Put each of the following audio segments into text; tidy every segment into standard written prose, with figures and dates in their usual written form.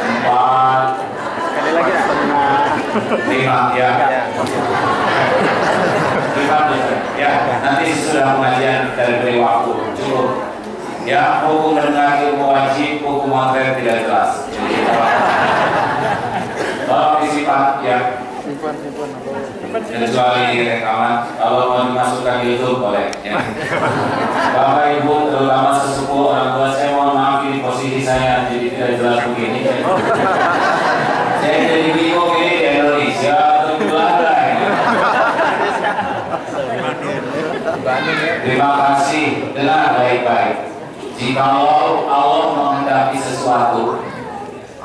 Empat. Sekali lagi ya. 5 ya. 5 ya. Nanti sesudah pengajian kita beri waktu cukup. Ya, hukum mendengar ilmu wajib, hukum materi tidak jelas. Jadi tolong disimpan ya. Kecuali rekaman, kalau mau dimasukkan di YouTube boleh. Ya. Bapak Ibu, terutama sesepuh orang tua, saya mohon maaf ini posisi saya jadi tidak jelas begini. Saya jadi bingung ini di Indonesia atau di Belanda ya. Terima kasih, dengar baik-baik. Jikalau Allah menghendaki sesuatu,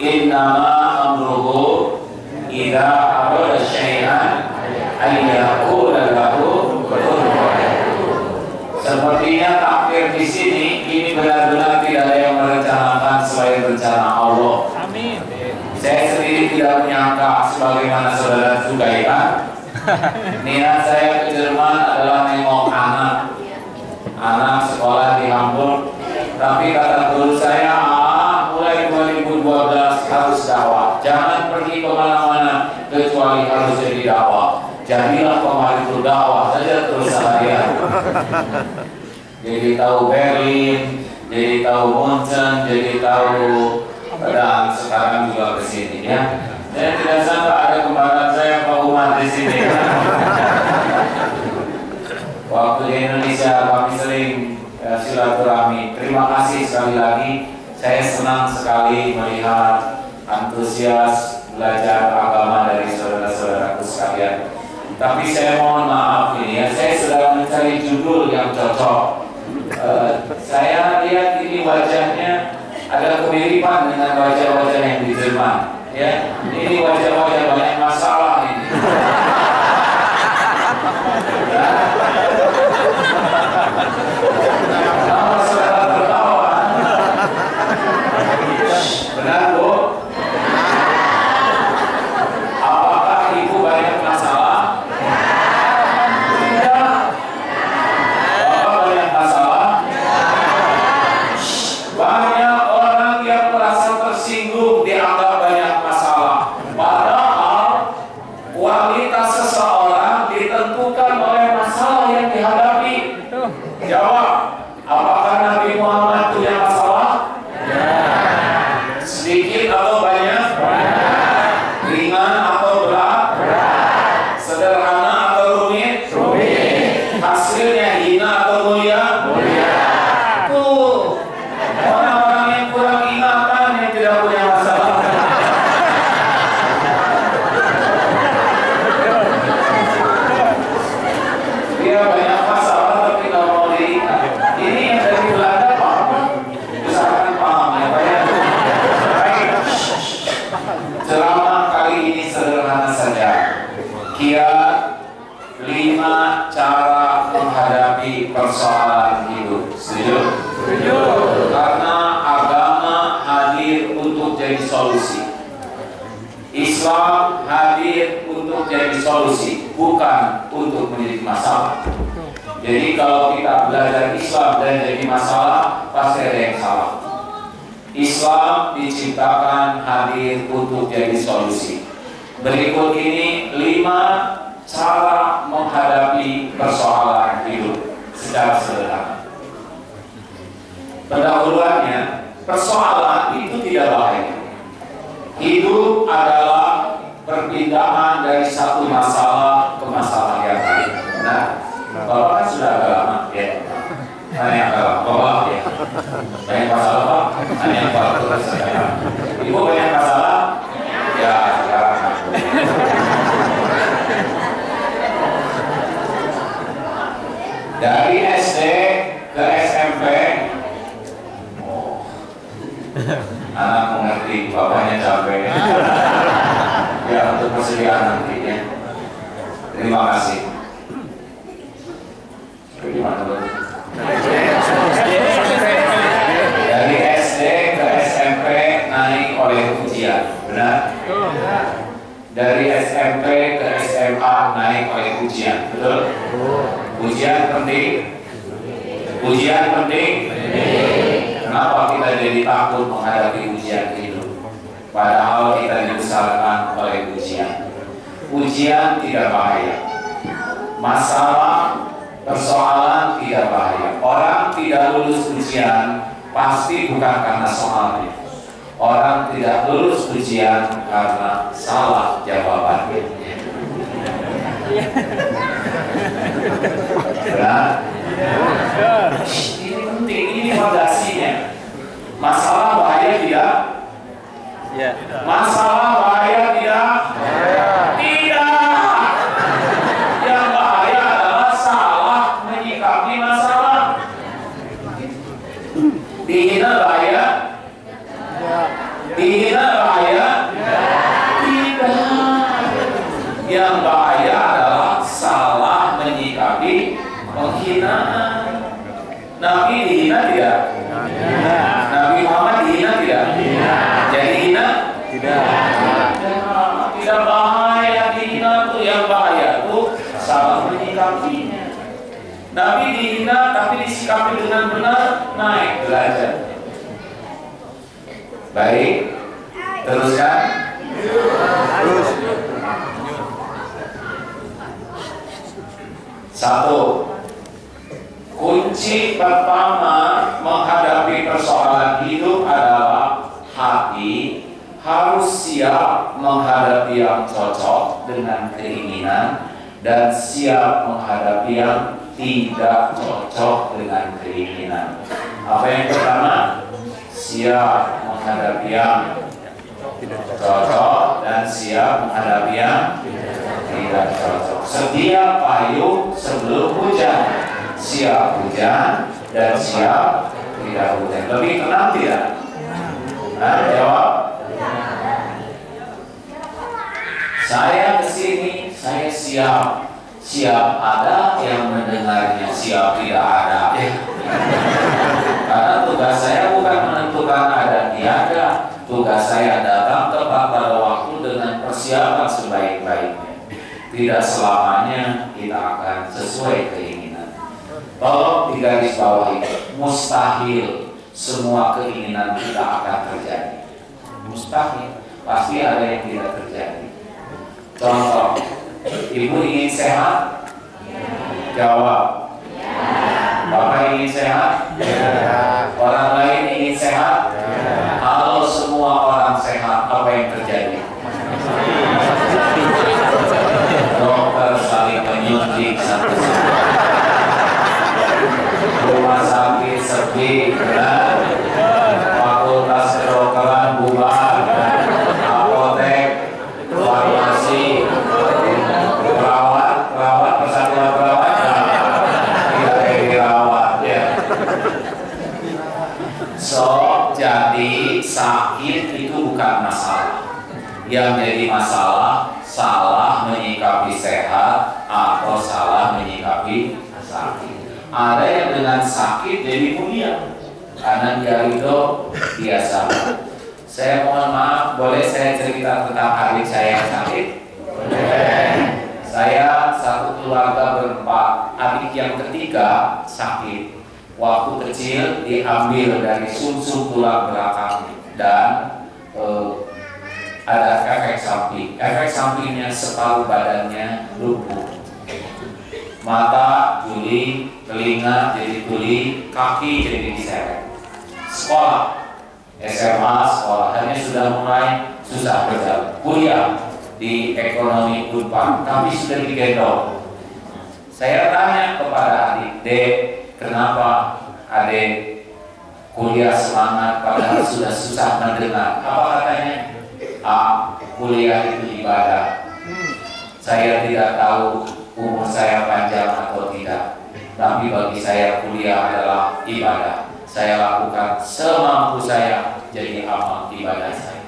innama amruhu idza arada syai'an ay yaqula lahu kun fayakun. Sepertinya takdir di sini ini benar-benar tidak ada yang merencanakan selain rencana Allah. Amin. Saya sendiri tidak menyangka sebagaimana saudara Zubaidah. Niat saya ke Jerman adalah nengok anak sekolah di Hamburg. Tapi kata guru saya, mulai 2012 harus dakwah. Jangan pergi kemana-mana kecuali harus jadi dakwah. Jadilah pemaritu dakwah saja terus seharian. Jadi tahu Berlin, jadi tahu Munchen, jadi tahu, dan sekarang juga ke sini ya. Saya tidak sangka ada kembaran saya Pak Umar di sini. Waktu di Indonesia kami sering silaturahmi. Terima kasih sekali lagi. Saya senang sekali melihat antusias belajar agama dari saudara-saudaraku sekalian. Tapi saya mohon maaf ini ya, saya sedang mencari judul yang cocok. Saya lihat ini wajahnya ada kemiripan dengan wajah-wajah yang di Jerman. Ya, ini wajah-wajah banyak masalah ini. Nama saudara tertawa. Benar Bu? Apakah ibu banyak masalah? Tidak. Bapak banyak masalah? Banyak orang yang merasa tersinggung dianggap banyak masalah. Padahal kualitas seseorang ditentukan oleh masalah yang dihadapi. Jawab, apakah Nabi Muhammad punya masalah? Ya. Sedikit atau banyak? Banyak. Ringan atau berat? Berat. Sederhana atau rumit? Rumit. Hasilnya hina atau mulia? Mulia. Tuh, orang-orang yang kurang ingatan yang tidak punya masalah. Dia banyak masalah tapi nggak mau diingat. Ini yang dari Belanda paham, misalkan paham ya Pak ya. Baik. Ceramah kali ini sederhana saja. Kiat 5 cara menghadapi persoalan hidup. Setuju? Setuju. Karena agama hadir untuk jadi solusi. Islam hadir untuk jadi solusi, bukan untuk menjadi masalah. Jadi kalau kita belajar Islam dan jadi masalah, pasti ada yang salah. Islam diciptakan hadir untuk jadi solusi. Berikut ini 5 cara menghadapi persoalan hidup secara sederhana. Pendahuluannya, persoalan itu tidak bahaya. Hidup adalah perpindahan dari satu masalah ke masalah yang lain. Nah, Bapak kan sudah agak lama ya. Yang agak lama, Bapak ya. Banyak masalah Pak? Hanya waktu saja. Ibu banyak masalah? Ya, sekarang aku. Dari SD ke SMP, anak mengerti, bapaknya capek. Ya, untuk persediaan nantinya. Terima kasih. Bagaimana dari SD ke SMP naik oleh ujian, benar? Dari SMP ke SMA naik oleh ujian, betul? Ujian penting. Ujian penting. Kenapa kita jadi takut menghadapi ujian hidup? Padahal kita dibesarkan oleh ujian. Ujian tidak bahaya. Masalah, persoalan tidak bahaya. Orang tidak lulus ujian pasti bukan karena soalnya. Orang tidak lulus ujian karena salah jawabannya. Benar? Ini penting, ini fondasinya. Masalah bahaya tidak? Masalah bahaya tidak? Tidak. Yang bahaya adalah salah menyikapi masalah. Dihina bahaya? Dihina bahaya? Tidak. Yang bahaya adalah salah menyikapi penghinaan. Nabi dihina tidak? Nabi Muhammad dihina tidak? Jadi hina? Tidak bahaya dihina itu, yang bahaya itu salah menyikapinya. Nabi dihina tapi disikapi dengan benar, naik derajat. Baik, teruskan. Satu, kunci pertama menghadapi persoalan hidup adalah hati harus siap menghadapi yang cocok dengan keinginan dan siap menghadapi yang tidak cocok dengan keinginan. Apa yang pertama? Siap menghadapi yang cocok dan siap menghadapi yang tidak cocok. Sedia payung sebelum hujan, siap hujan dan siap tidak hujan. Lebih tenang tidak? Nah, jawab. Saya kesini, saya siap. Siap ada yang mendengarnya, siap tidak ada. Karena tugas saya bukan menentukan ada tiada. Tugas saya datang tepat pada waktu dengan persiapan sebaik-baiknya. Tidak selamanya kita akan sesuai keinginan. Tolong digarisbawahi, mustahil semua keinginan kita akan terjadi. Mustahil, pasti ada yang tidak terjadi. Contoh, ibu ingin sehat? Jawab. Bapak ingin sehat? Orang lain ingin sehat? Kalau semua orang sehat, apa yang terjadi? Dokter saling menyuntik satu-satu. Rumah sakit sepi, fakultas kedokteran bubar, apotek, farmasi, perawat, persatuan perawat, tidak dirawat ya. So, jadi sakit itu bukan masalah. Yang jadi masalah salah menyikapi sehat atau salah menyikapi sakit. Ada yang dengan sakit jadi mulia karena dia ridho, dia sabar. Saya mohon maaf, boleh saya cerita tentang adik saya yang sakit? Boleh. Saya satu keluarga berempat, adik yang ketiga sakit. Waktu kecil diambil dari sumsum tulang belakang dan ada efek samping. Efek sampingnya separuh badannya lumpuh. Mata tuli, telinga jadi tuli, kaki jadi diseret. Sekolah, SMA sekolahnya sudah mulai susah berjalan. Kuliah di ekonomi Unpad, tapi sudah digendong. Saya tanya kepada adik, Dek, kenapa adik kuliah semangat padahal sudah susah mendengar. Apa katanya? Kuliah itu ibadah. Saya tidak tahu umur saya panjang atau tidak, tapi bagi saya kuliah adalah ibadah. Saya lakukan semampu saya jadi amal ibadah saya.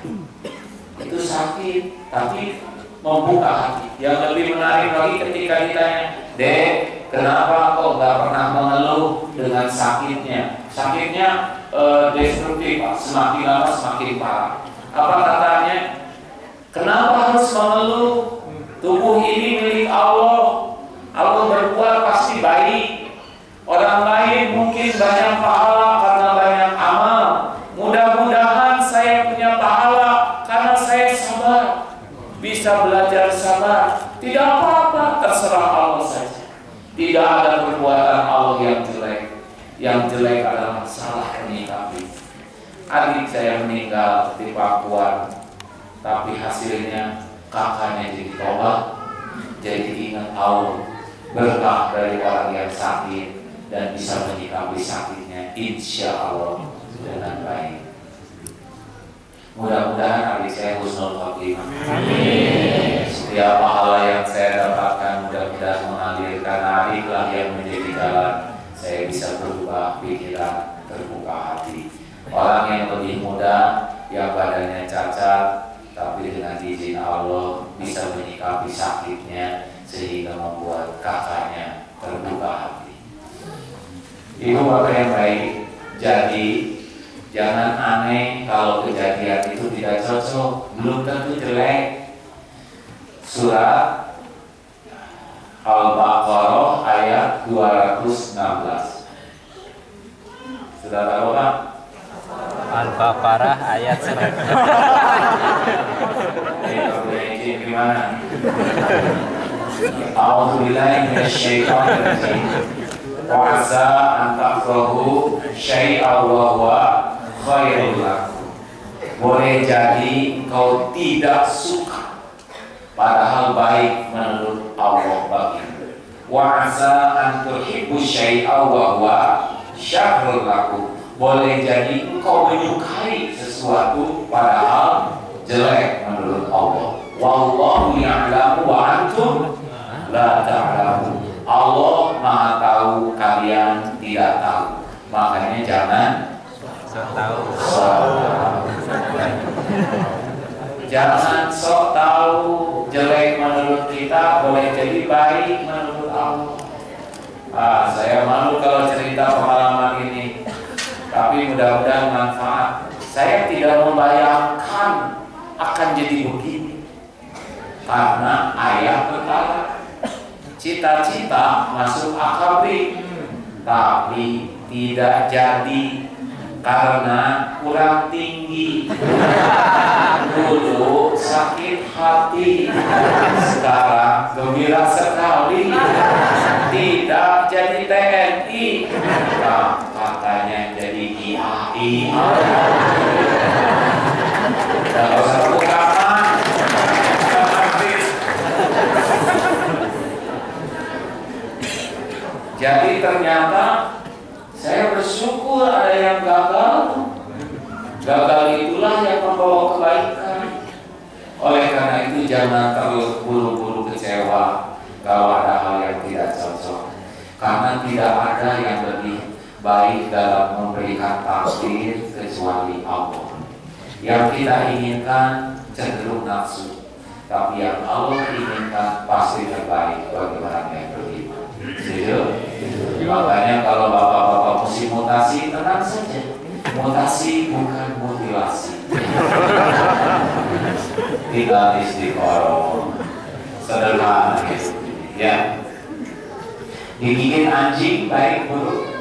Itu sakit, tapi membuka hati. Yang lebih menarik lagi ketika ditanya, Dek, kenapa kok nggak pernah mengeluh dengan sakitnya? Sakitnya destruktif, Pak. Semakin lama semakin parah. Apa katanya? Kenapa harus mengeluh? Tubuh ini milik Allah. Allah berbuat pasti baik. Orang lain mungkin banyak pahala karena banyak amal. Mudah-mudahan saya punya pahala karena saya sabar. Bisa belajar sabar. Tidak apa-apa, terserah Allah saja. Tidak ada perbuatan Allah yang jelek. Yang jelek adalah salah menyikapi. Adik saya meninggal di Papua, tapi hasilnya kakaknya jadi tobat, jadi ingat Allah, berkah dari orang yang sakit dan bisa menyikapi sakitnya insya Allah dengan baik. Mudah-mudahan adik saya husnul khotimah. Setiap pahala yang saya dapatkan mudah-mudahan mengalir karena adiklah yang menjadi jalan saya bisa berubah pikiran, terbuka hati. Orang yang lebih muda, yang badannya cacat, tapi dengan izin Allah bisa menyikapi sakitnya sehingga membuat kakaknya terbuka hati. Ibu bapak yang baik, jadi jangan aneh kalau kejadian itu tidak cocok, belum tentu jelek. Surat Al-Baqarah ayat 216. Sudah tahu Pak? Al-Baqarah ayat 100. Gimana? A'udzubillahi minasyaitonir rajim. Wa 'asa an takrahu syai'an wa huwa khairul lakum. Boleh jadi engkau tidak suka padahal baik menurut Allah bagimu. Wa 'asa an tuhibbu syai'an wa huwa syarrul lakum. Boleh jadi engkau menyukai sesuatu padahal jelek menurut Allah. Wallahu ya'lamu wa antum la ta'lamun. Allah Maha tahu, kalian tidak tahu. Makanya jangan sok tahu. Jangan sok tahu. Jelek menurut kita boleh jadi baik menurut Allah. Saya malu kalau cerita pengalaman ini, tapi mudah-mudahan manfaat. Saya tidak membayangkan akan jadi begini karena ayah berkata cita-cita masuk akabri, tapi tidak jadi karena kurang tinggi. Dulu sakit hati, sekarang gembira sekali tidak jadi TNI. Nah, katanya jadi IAI. Kalau sebut kapan? Jadi ternyata saya bersyukur ada yang gagal. Gagal itulah yang membawa kebaikan. Oleh karena itu jangan terburu-buru kecewa kalau ada hal yang tidak cocok. Karena tidak ada yang lebih baik dalam memberikan takdir kecuali Allah. Yang kita inginkan cenderung nafsu, tapi yang Allah inginkan pasti terbaik bagi orang yang beriman. Setuju? Makanya kalau bapak-bapak mesti mutasi, tenang saja. Mutasi bukan mutilasi. Tinggal istiqoroh, sederhana gitu. Ya. Digigit anjing baik buruk?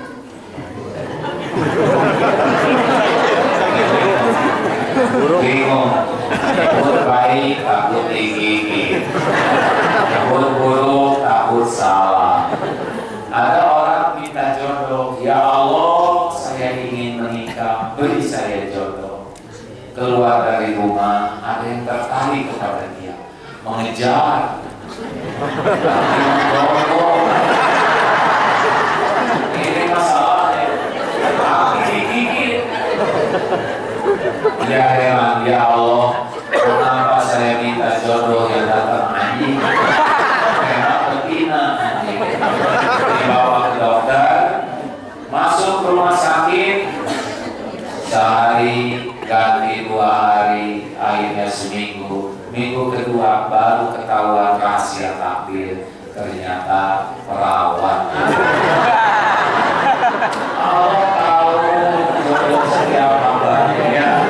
Bingung. Takut baik, takut digigit. Takut buruk, takut salah. Ada orang minta jodoh, ya Allah, saya ingin menikah, beri saya jodoh. Keluar dari rumah, ada yang tertarik kepada dia, mengejar, tapi mendorong. Ini masalahnya. Tapi digigit, Dia heran, ya Allah, kenapa saya minta jodoh yang datang anjing? Enak betina anjing. Dibawa ke dokter, masuk rumah sakit, sehari ganti 2 hari, akhirnya seminggu. Minggu kedua baru ketahuan rahasia takdir, ternyata perawat. Allah tahu jodoh setiap hambanya.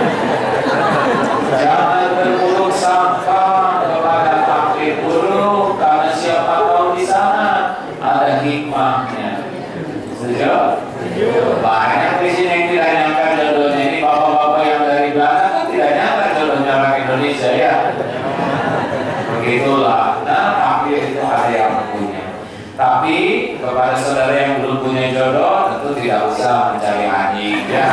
Jangan berburuk sangka kepada takdir buruk, karena siapa tahu di sana ada hikmahnya. Setuju? Banyak di sini yang tidak nyangka jodohnya. Ini bapak-bapak yang dari belakang kan tidak nyangka jodohnya orang Indonesia ya. Begitulah. Nah, takdir itu ada yang punya. Tapi kepada saudara yang belum punya jodoh, tentu tidak usah mencari anjing ya.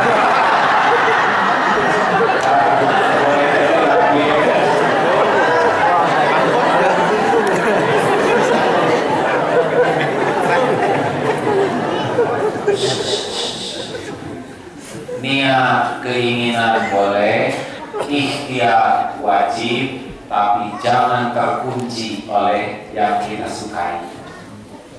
Niat keinginan boleh, ikhtiar wajib, tapi jangan terkunci oleh yang kita sukai.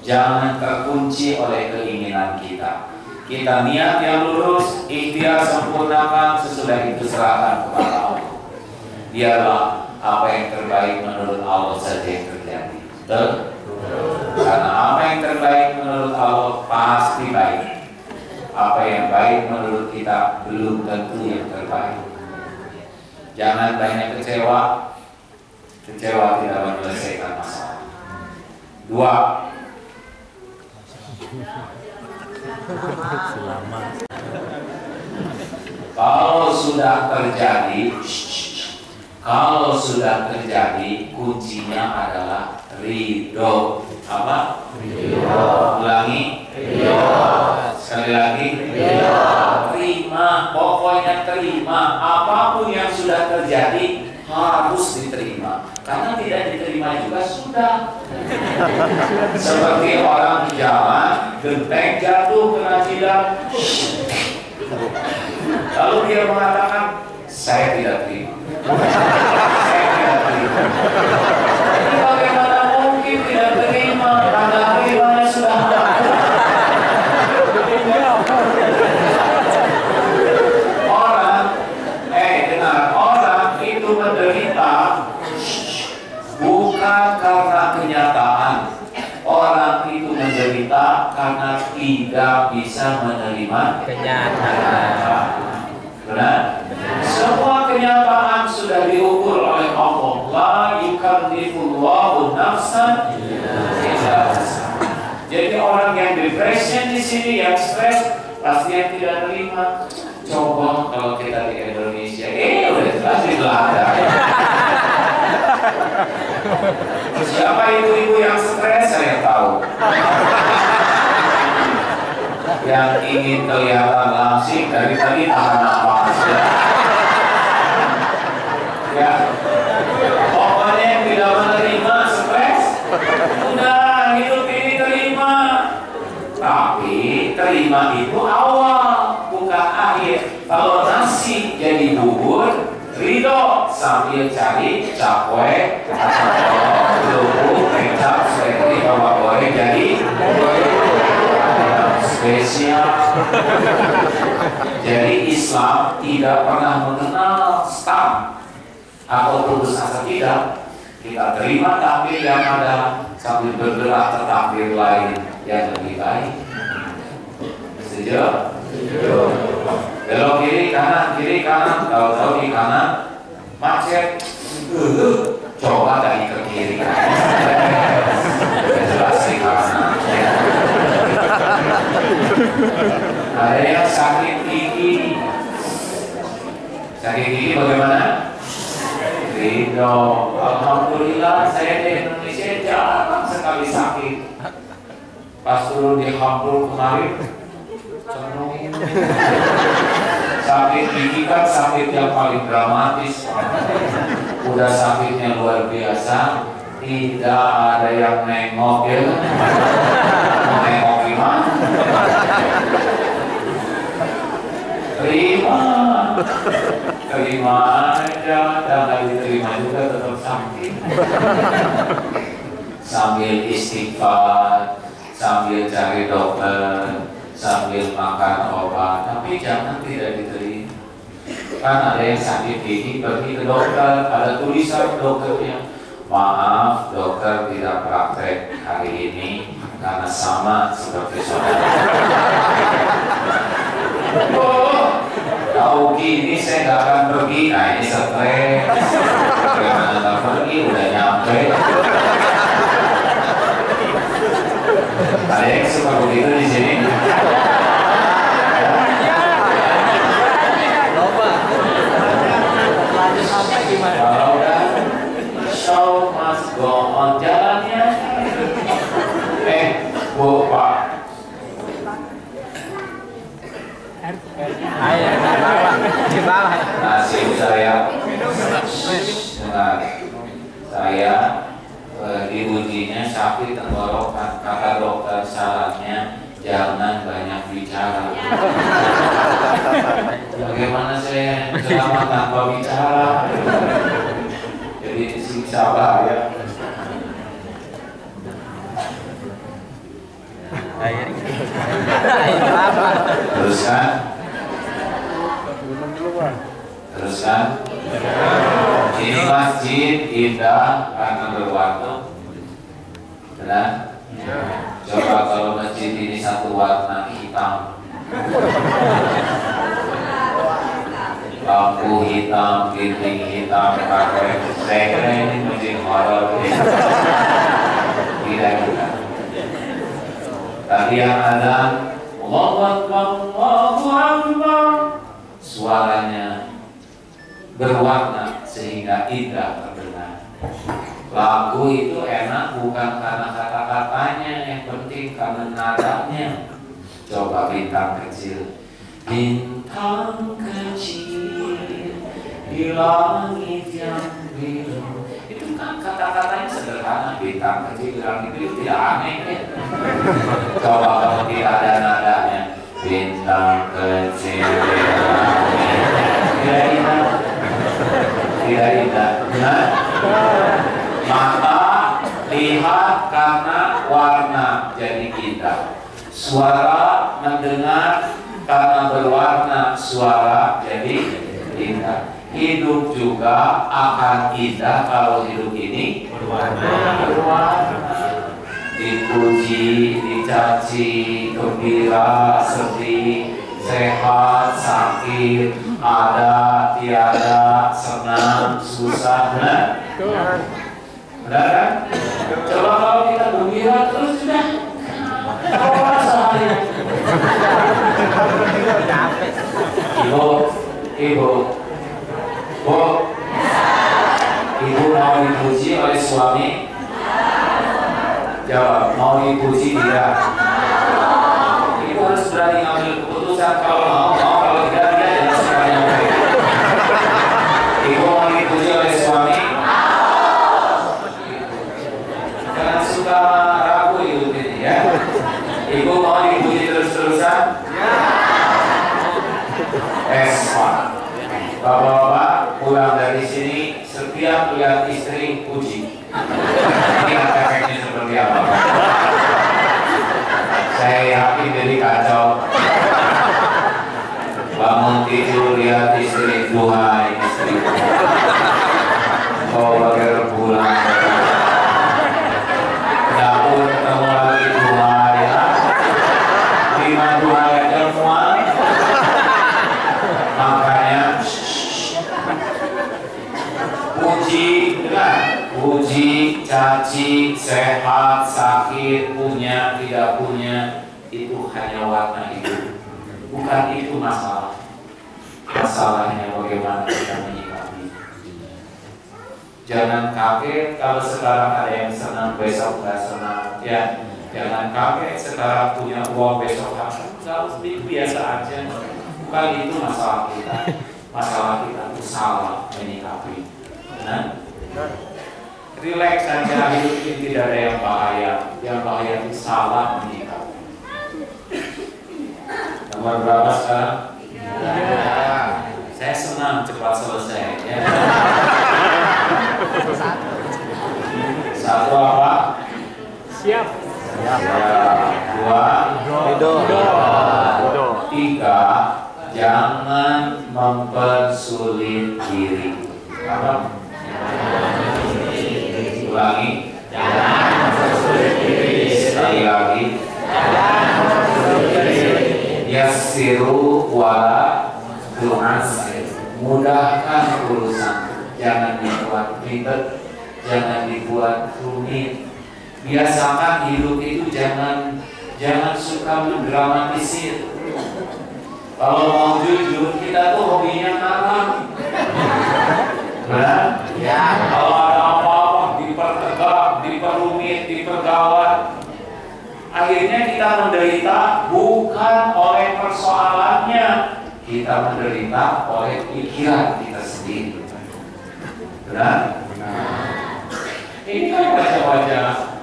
Jangan terkunci oleh keinginan kita. Kita niat yang lurus, ikhtiar sempurnakan, sesudah itu serahkan kepada Allah. Biarlah apa yang terbaik menurut Allah saja yang terjadi. Betul? Karena apa yang terbaik menurut Allah pasti baik. Apa yang baik menurut kita belum tentu yang terbaik. Jangan banyak kecewa. Kecewa tidak menyelesaikan masalah. 2. Kalau sudah terjadi, kuncinya adalah ridho. Apa? Ridho. Ulangi. Ridho. Sekali lagi. Ridho. Terima, pokoknya terima. Apapun yang sudah terjadi harus diterima. Karena tidak diterima juga sudah. Seperti orang di jalan, genteng jatuh kena jidat. Lalu dia mengatakan, saya tidak terima. Saya tidak terima. Jadi bagaimana mungkin tidak terima? Karena terimanya sudah ada. Orang itu menderita bukan karena kenyataan. Orang itu menderita karena tidak bisa menerima kenyataan. Benar? Semua kenyataan sudah diukur oleh Allah. La yukallifullahu nafsan illa wus'aha. Jadi orang yang depression di sini, yang stres, pasti yang tidak terima. Coba kalau kita di Indonesia, udah jelas di Belanda. Siapa ibu-ibu yang stres saya tahu. Yang ingin kelihatan langsing dari tadi tahan nafas ya. Ya. Pokoknya yang tidak menerima stres, udah hidup ini terima. Tapi terima itu awal, bukan akhir. Kalau nasi jadi bubur, ridho sambil cari cakwe, lubuk, kecap, seperti bawang goreng jadi spesial. Jadi Islam tidak pernah mengenal stamp atau putus asa, tidak. Kita terima takdir yang ada sambil bergerak ke takdir lain yang lebih baik. Setuju? Belok kiri kanan, tahu-tahu di kanan macet. Coba dari ke kiri. Jelas di kanan. Ada yang sakit gigi. Sakit gigi bagaimana? Ridho. Alhamdulillah saya di Indonesia jarang sekali sakit. Pas turun di Hamburg kemarin, sakit gigi kan sakit yang paling dramatis. Udah sakitnya luar biasa, tidak ada yang nengok ya. Nengok gimana? Terima. terima aja, dan nggak diterima juga tetap sakit. Sambil istighfar, sambil cari dokter, sambil makan obat, tapi jangan tidak diterima. Kan ada yang sakit gigi pergi ke dokter, ada tulisan dokternya, maaf dokter tidak praktek hari ini karena sama seperti saudara. Oh, tahu gini saya nggak akan pergi, nah ini stres. Bagaimana nggak pergi udah nyampe. Ada yang suka begitu di sini? Kalau udah show must go on jalannya. Bu Pak. Ayo di bawah. Nasib saya. Dengar. Saya diujinya sakit tenggorokan. Kata dokter sarannya jangan banyak bicara. Bagaimana saya selamat tanpa bicara? Jadi siksa bahaya. Teruskan. Teruskan. Ini masjid indah karena berwarna. Benar? Coba kalau masjid ini satu warna hitam, lampu hitam, dinding hitam, pakai saya kira ini masjid horor. Tidak. Tadi yang ada Allahu Akbar, Allahu Akbar, suaranya berwarna sehingga indah terdengar. Lagu itu enak bukan karena kata-katanya, yang penting karena nadanya. Coba bintang kecil, bintang kecil di langit yang biru. Itu kan kata-katanya sederhana, bintang kecil di langit biru, tidak aneh ya. Coba kalau tidak ada nadanya, bintang kecil di langit, tidak indah, tidak indah. Benar? Mata lihat karena warna jadi indah. Suara mendengar karena berwarna, suara jadi indah. Hidup juga akan indah kalau hidup ini berwarna. Dipuji, dicaci, gembira, sedih, sehat, sakit, ada, tiada, senang, susah, benar? Benar kan? Coba kalau kita gembira terus sudah Ibu, ibu mau dipuji oleh suami? Jawab, mau dipuji tidak? Ibu harus berani ngambil keputusan. Kalau mau, kalau tidak jangan suka nyampe. Ibu mau dipuji oleh suami? Jangan suka ragu hidup ini ya. Ibu mau dipuji terus-terusan? Pak. Bapak-bapak pulang dari sini setiap lihat istri puji. Lihat efeknya seperti apa. Saya yakin jadi kacau. Bangun tidur lihat istri, duhai istri. Kau bagai rembulan. Dapur ketemu lagi duhai ya. 5 duhai aja semua. Makanya puji, dengar, puji, caci, sehat, sakit, punya, tidak punya, itu hanya warna hidup. Bukan itu masalah. Masalahnya bagaimana kita menyikapi. Jangan kaget kalau sekarang ada yang senang, besok nggak senang. Ya, jangan kaget sekarang punya uang, besok harus biasa aja. Bukan itu masalah kita. Masalah kita itu salah menyikapi. Nah, relax saja, hidup ini tidak ada yang bahaya. Yang bahaya itu salah menyikapi. Nomor berapa sekarang? Ya. Saya senang cepat selesai. Ya. Satu apa? Siap. Ya, dua, tiga, jangan mempersulit diri. Apa? Ulangi. Jangan mempersulit diri. Sekali lagi. Jangan mempersulit diri. Yassiru wala tu'assir. Mudahkan urusan. Jangan dibuat ribet, jangan dibuat rumit. Biasakan hidup itu jangan suka mendramatisir. Kalau mau jujur, kita tuh hobinya ngalah. Benar? Ya. Kalau ada apa-apa dipertegak, diperumit, dipergawat, akhirnya kita menderita bukan oleh persoalannya, kita menderita oleh pikiran kita sendiri. Benar? Ini kan wajah-wajah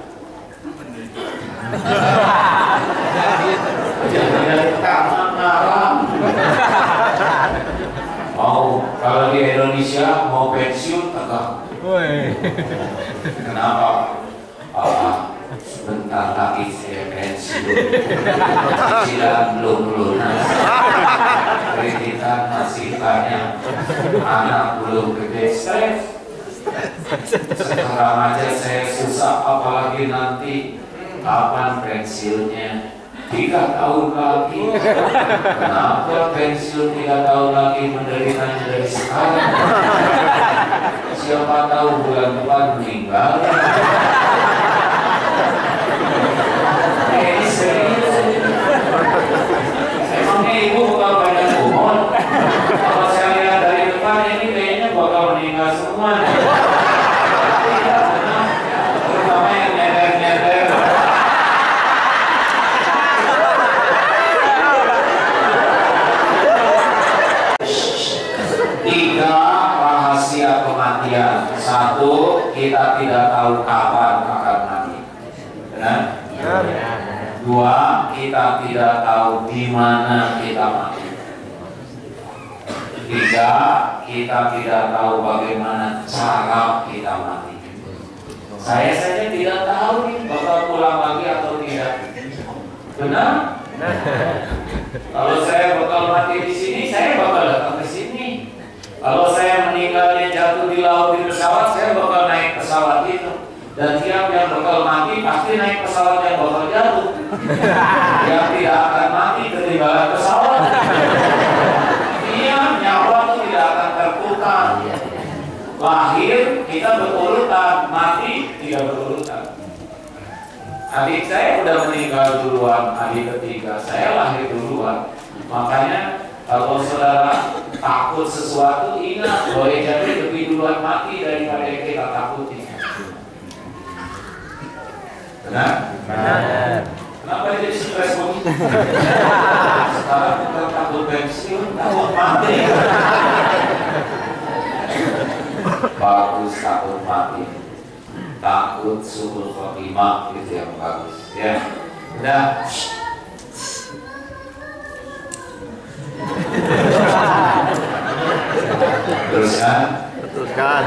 jangan karena ngaram. Kalau di Indonesia mau pensiun tegak. Kenapa? Sebentar lagi saya pensiun. Cicilan belum lunas. Kreditan masih banyak. Anak belum gede. Sekarang aja saya susah, apalagi nanti kapan pensiunnya? 3 tahun lagi. Kenapa pensiun 3 tahun lagi menderitanya dari sekarang? Siapa tahu bulan depan meninggal. Ini serius. Emangnya ibu bukan banyak umur? Kalau saya lihat dari depan ini kayaknya bakal meninggal semua. Terutama yang nyender-nyender. Rahasia kematian. 1, kita tidak tahu kapan akan mati. Benar? 2, kita tidak tahu di mana kita mati. 3, kita tidak tahu bagaimana cara kita mati. Saya saja tidak tahu nih bakal pulang lagi atau tidak. Benar? Kalau saya bakal mati di sini, saya bakal datang ke sini. Kalau saya meninggalnya jatuh di laut di pesawat, saya bakal naik pesawat itu. Dan tiap yang bakal mati pasti naik pesawat yang bakal jatuh. Yang tidak akan mati ketinggalan pesawat. Iya, nyawa itu tidak akan tertukar. Lahir kita berurutan, mati tidak berurutan. Adik saya udah meninggal duluan, adik ketiga saya lahir duluan. Makanya kalau saudara takut sesuatu, ingat boleh jadi lebih duluan mati daripada yang kita takuti. Benar? Benar. Kenapa jadi stres begitu? Sekarang kita takut pensiun, takut mati. Bagus takut mati. Takut suul khotimah itu yang bagus. Ya. Udah. Teruskan.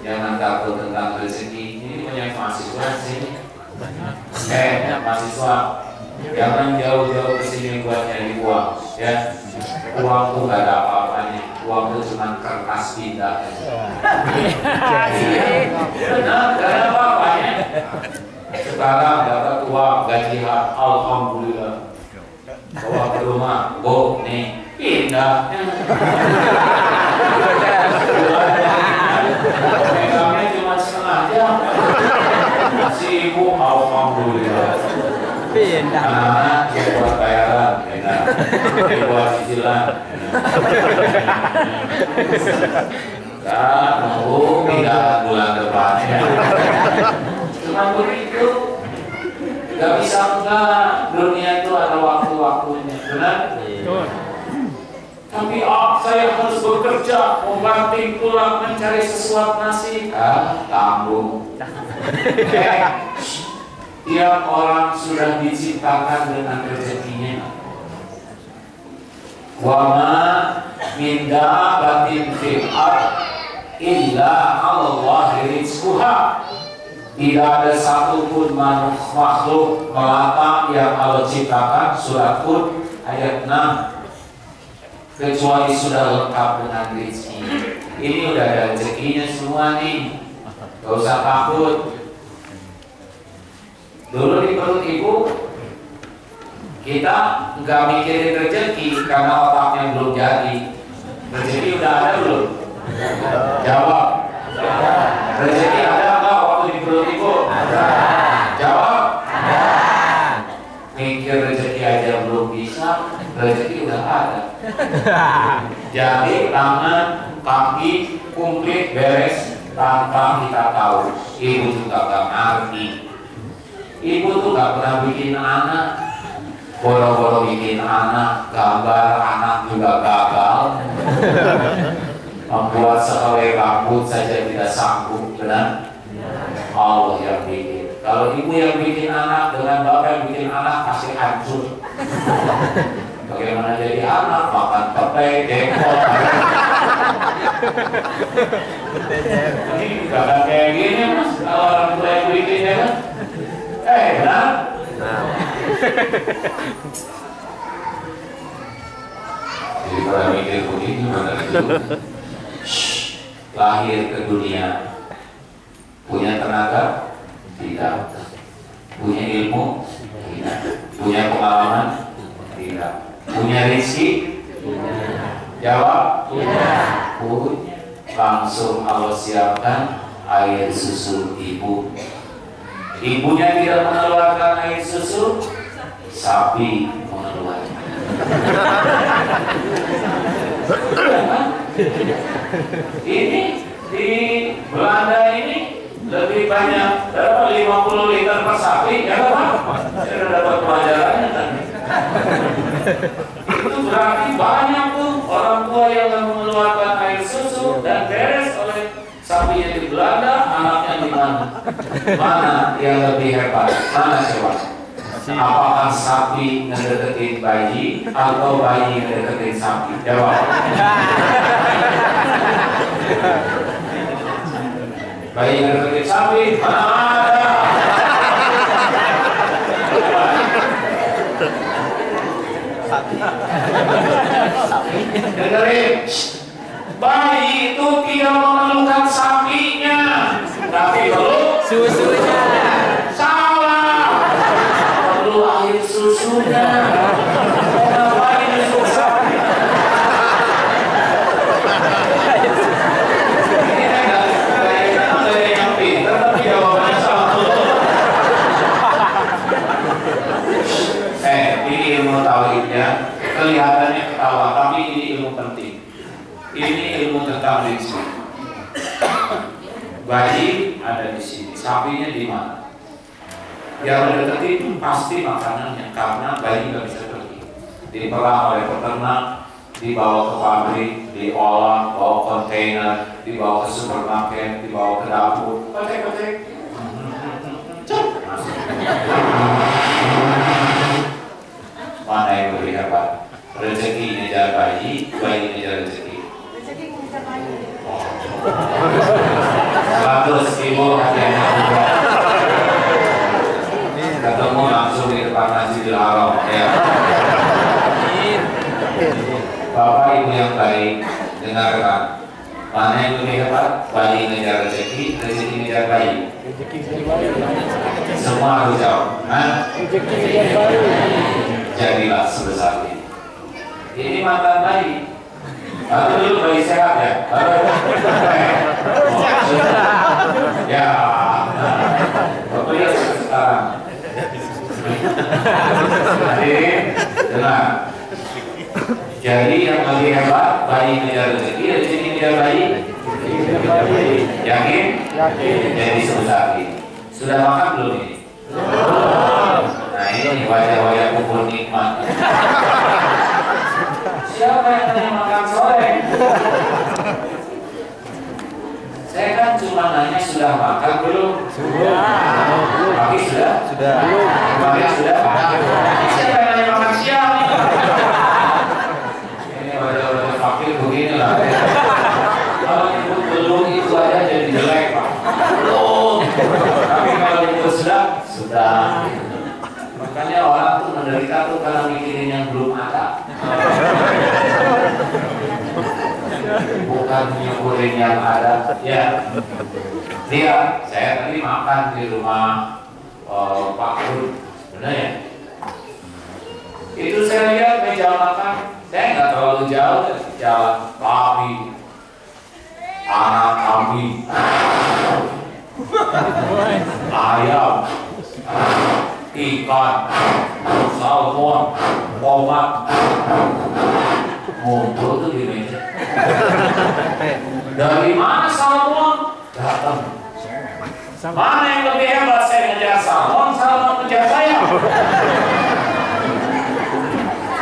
Jangan takut tentang rezeki. Ini punya mahasiswa sini. Mahasiswa, jangan jauh-jauh ke sini buat nyari uang. Ya, uang tuh gak ada apa-apanya. Uang itu cuma kertas pindah. Benar, gak ada apa-apanya. Sekarang dapat uang gajian, alhamdulillah. Bawa ke rumah, go nih pindah. Megangnya cuma setengah jam. Si ibu alhamdulillah. Pindah. Anak-anak yang buat bayaran, pindah. Buat cicilan. Dan nunggu pindah bulan depan. Cuma begitu. Gak bisa enggak, dunia itu ada waktu-waktunya, benar? Tapi saya harus bekerja, membanting tulang mencari sesuap nasi. Tanggung. Tiap orang sudah diciptakan dengan rezekinya. Wa ma min dabbatin fil ard illa 'alallahi rizquha. Tidak ada satupun makhluk melata yang Allah ciptakan, surat Hud ayat 6, kecuali sudah lengkap dengan rezeki. Ini udah ada rezekinya semua nih, gak usah takut. Dulu di perut ibu kita nggak mikirin rezeki karena otaknya belum jadi. Rezeki udah ada belum? Jawab. Rezeki ada nggak waktu di perut ibu? Ada. Jawab. Ada. Mikir rezeki aja belum bisa, rezeki udah ada. Jadi tangan, kaki, komplit beres tanpa kita tahu. Ibu juga gak ngerti. Ibu tuh gak pernah bikin anak, boro-boro bikin anak, gambar anak juga gagal. Membuat sehelai rambut saja tidak sanggup, benar? Allah yang bikin. Kalau ibu yang bikin anak dengan bapak yang bikin anak pasti hancur. Bagaimana jadi anak? Makan petai, dekot. Ini gak kayak gini mas. Kalau orang tua yang bikinnya kan, benar? Jadi kalau mikir begini benar itu. Lahir ke dunia punya tenaga? Tidak. Punya ilmu? Tidak. Punya pengalaman? Tidak. Punya rezeki? Jawab? Tidak. Punya. Langsung Allah siapkan air susu ibu. Ibunya tidak mengeluarkan air susu, sapi mengeluarkan. Ini di Belanda ini lebih banyak, berapa 50 liter per sapi, ya kan? Saya sudah dapat pelajarannya kan. Itu berarti banyak tuh orang tua yang mengeluarkan air susu dan beres oleh sapinya di Belanda, anaknya di mana? Mana yang lebih hebat? Mana coba? Apakah sapi ngedeketin bayi atau bayi ngedeketin sapi? Jawab. Bayi ngedeketin sapi, mana ada? Dengerin, bayi itu tidak memerlukan sapinya, tapi perlu susunya. Salah, perlu air susunya. Bayi itu sapi. Ini nggak yang pintar, tapi jawabannya salah. Ini ilmu tauhidnya. Kelihatannya ketawa, tapi ini ilmu penting. Ini ilmu tentang rezeki. Bayi ada di sini, sapinya di mana? Yang deketin pasti makanannya, karena bayi nggak bisa pergi. Diperah oleh peternak, dibawa ke pabrik, diolah, bawa kontainer, dibawa ke supermarket, dibawa ke dapur. Petek-petek. Mana yang lebih hebat? Rezeki ngejar bayi, bayi ngejar rezeki. Rezeki ngejar bayi. Bagus ibu hatinya juga. Ketemu langsung di depan Masjidil Haram ya. Bapak ibu yang baik, dengarkan. Mana yang lebih hebat? Bayi ngejar rezeki, rezeki ngejar bayi. Semua harus jawab. Rezeki ngejar bayi. Jadilah sebesar ini. Ini mantan bayi. Lalu dulu bayi sehat ya. Ya. Bapak lihat sekarang. Dengar. Jadi yang lebih hebat bayi ngejar rezeki, rezeki ngejar bayi. Yakin? Yakin. Jadi sebesar ini. Sudah makan belum ini? Nah ini wajah-wajah kubur nikmat. Siapa yang tadi makan sore? Saya kan cuma nanya sudah makan belum? Sudah. Pagi sudah? Sudah. Pagi sudah? Siapa yang nanya makan siang? bukan menyukurin yang ada. Ya, lihat, saya tadi makan di rumah Pak Guru, benar ya? Itu saya lihat meja makan, saya nggak terlalu jauh dari jalan, babi, anak kambing, ayam, ikan, salmon, tomat, ngumpul tuh di meja. Dari mana salmon? Datang. Mana yang lebih hebat, saya ngejar salmon ngejar saya.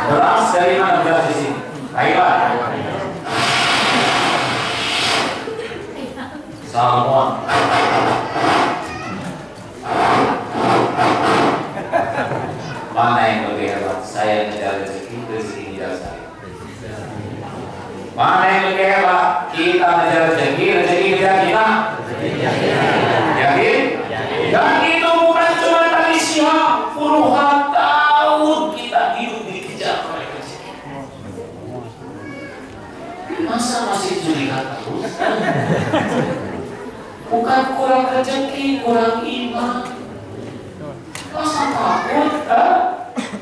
Beras dari mana beras di sini? Thailand. Salmon. Mana yang lebih hebat? Saya ngejar rezeki ngejar saya. Mana yang lebih hebat? Kita ngejar rezeki ngejar kita. Yakin? Dan itu bukan cuma tadi siang, puluhan tahun kita hidup dikejar oleh rezeki. Masa masih curiga terus? Bukan kurang rezeki, kurang iman. Masa takut?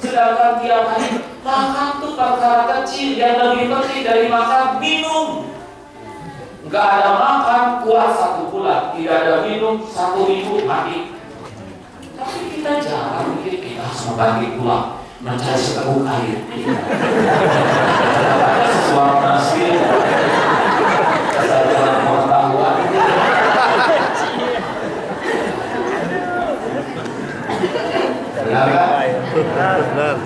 Sedangkan tiap hari makan tuh perkara kecil yang lebih penting dari makan minum. Gak ada makan kuat 1 bulan, tidak ada minum 1 minggu mati. Tapi kita jarang mikir kita harus membagi pulang mencari seteguk air. Ada sesuatu nasi, ada pengetahuan. Benar kan? Benar.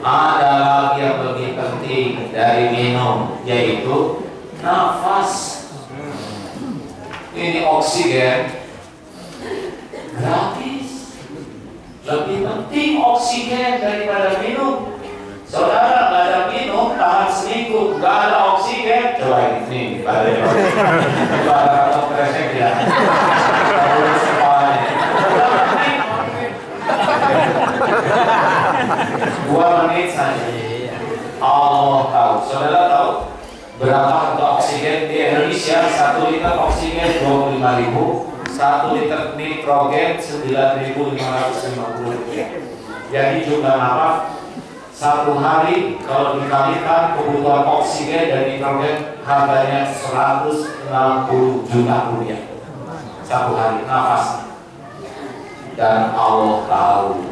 Ada lagi yang lebih penting dari minum, yaitu nafas. Ini oksigen gratis. Lebih penting oksigen daripada minum. Saudara nggak ada minum tahan seminggu, nggak ada oksigen. Coba ini pada kantong kresek ya. 2 menit saja. Allah tahu. Saudara tahu berapa harga oksigen di Indonesia? 1 liter oksigen 25.000, 1 liter nitrogen 9.550 rupiah. Jadi jumlah nafas 1 hari kalau dikalikan kebutuhan oksigen dan nitrogen harganya 160 juta rupiah 1 hari nafas. Dan Allah tahu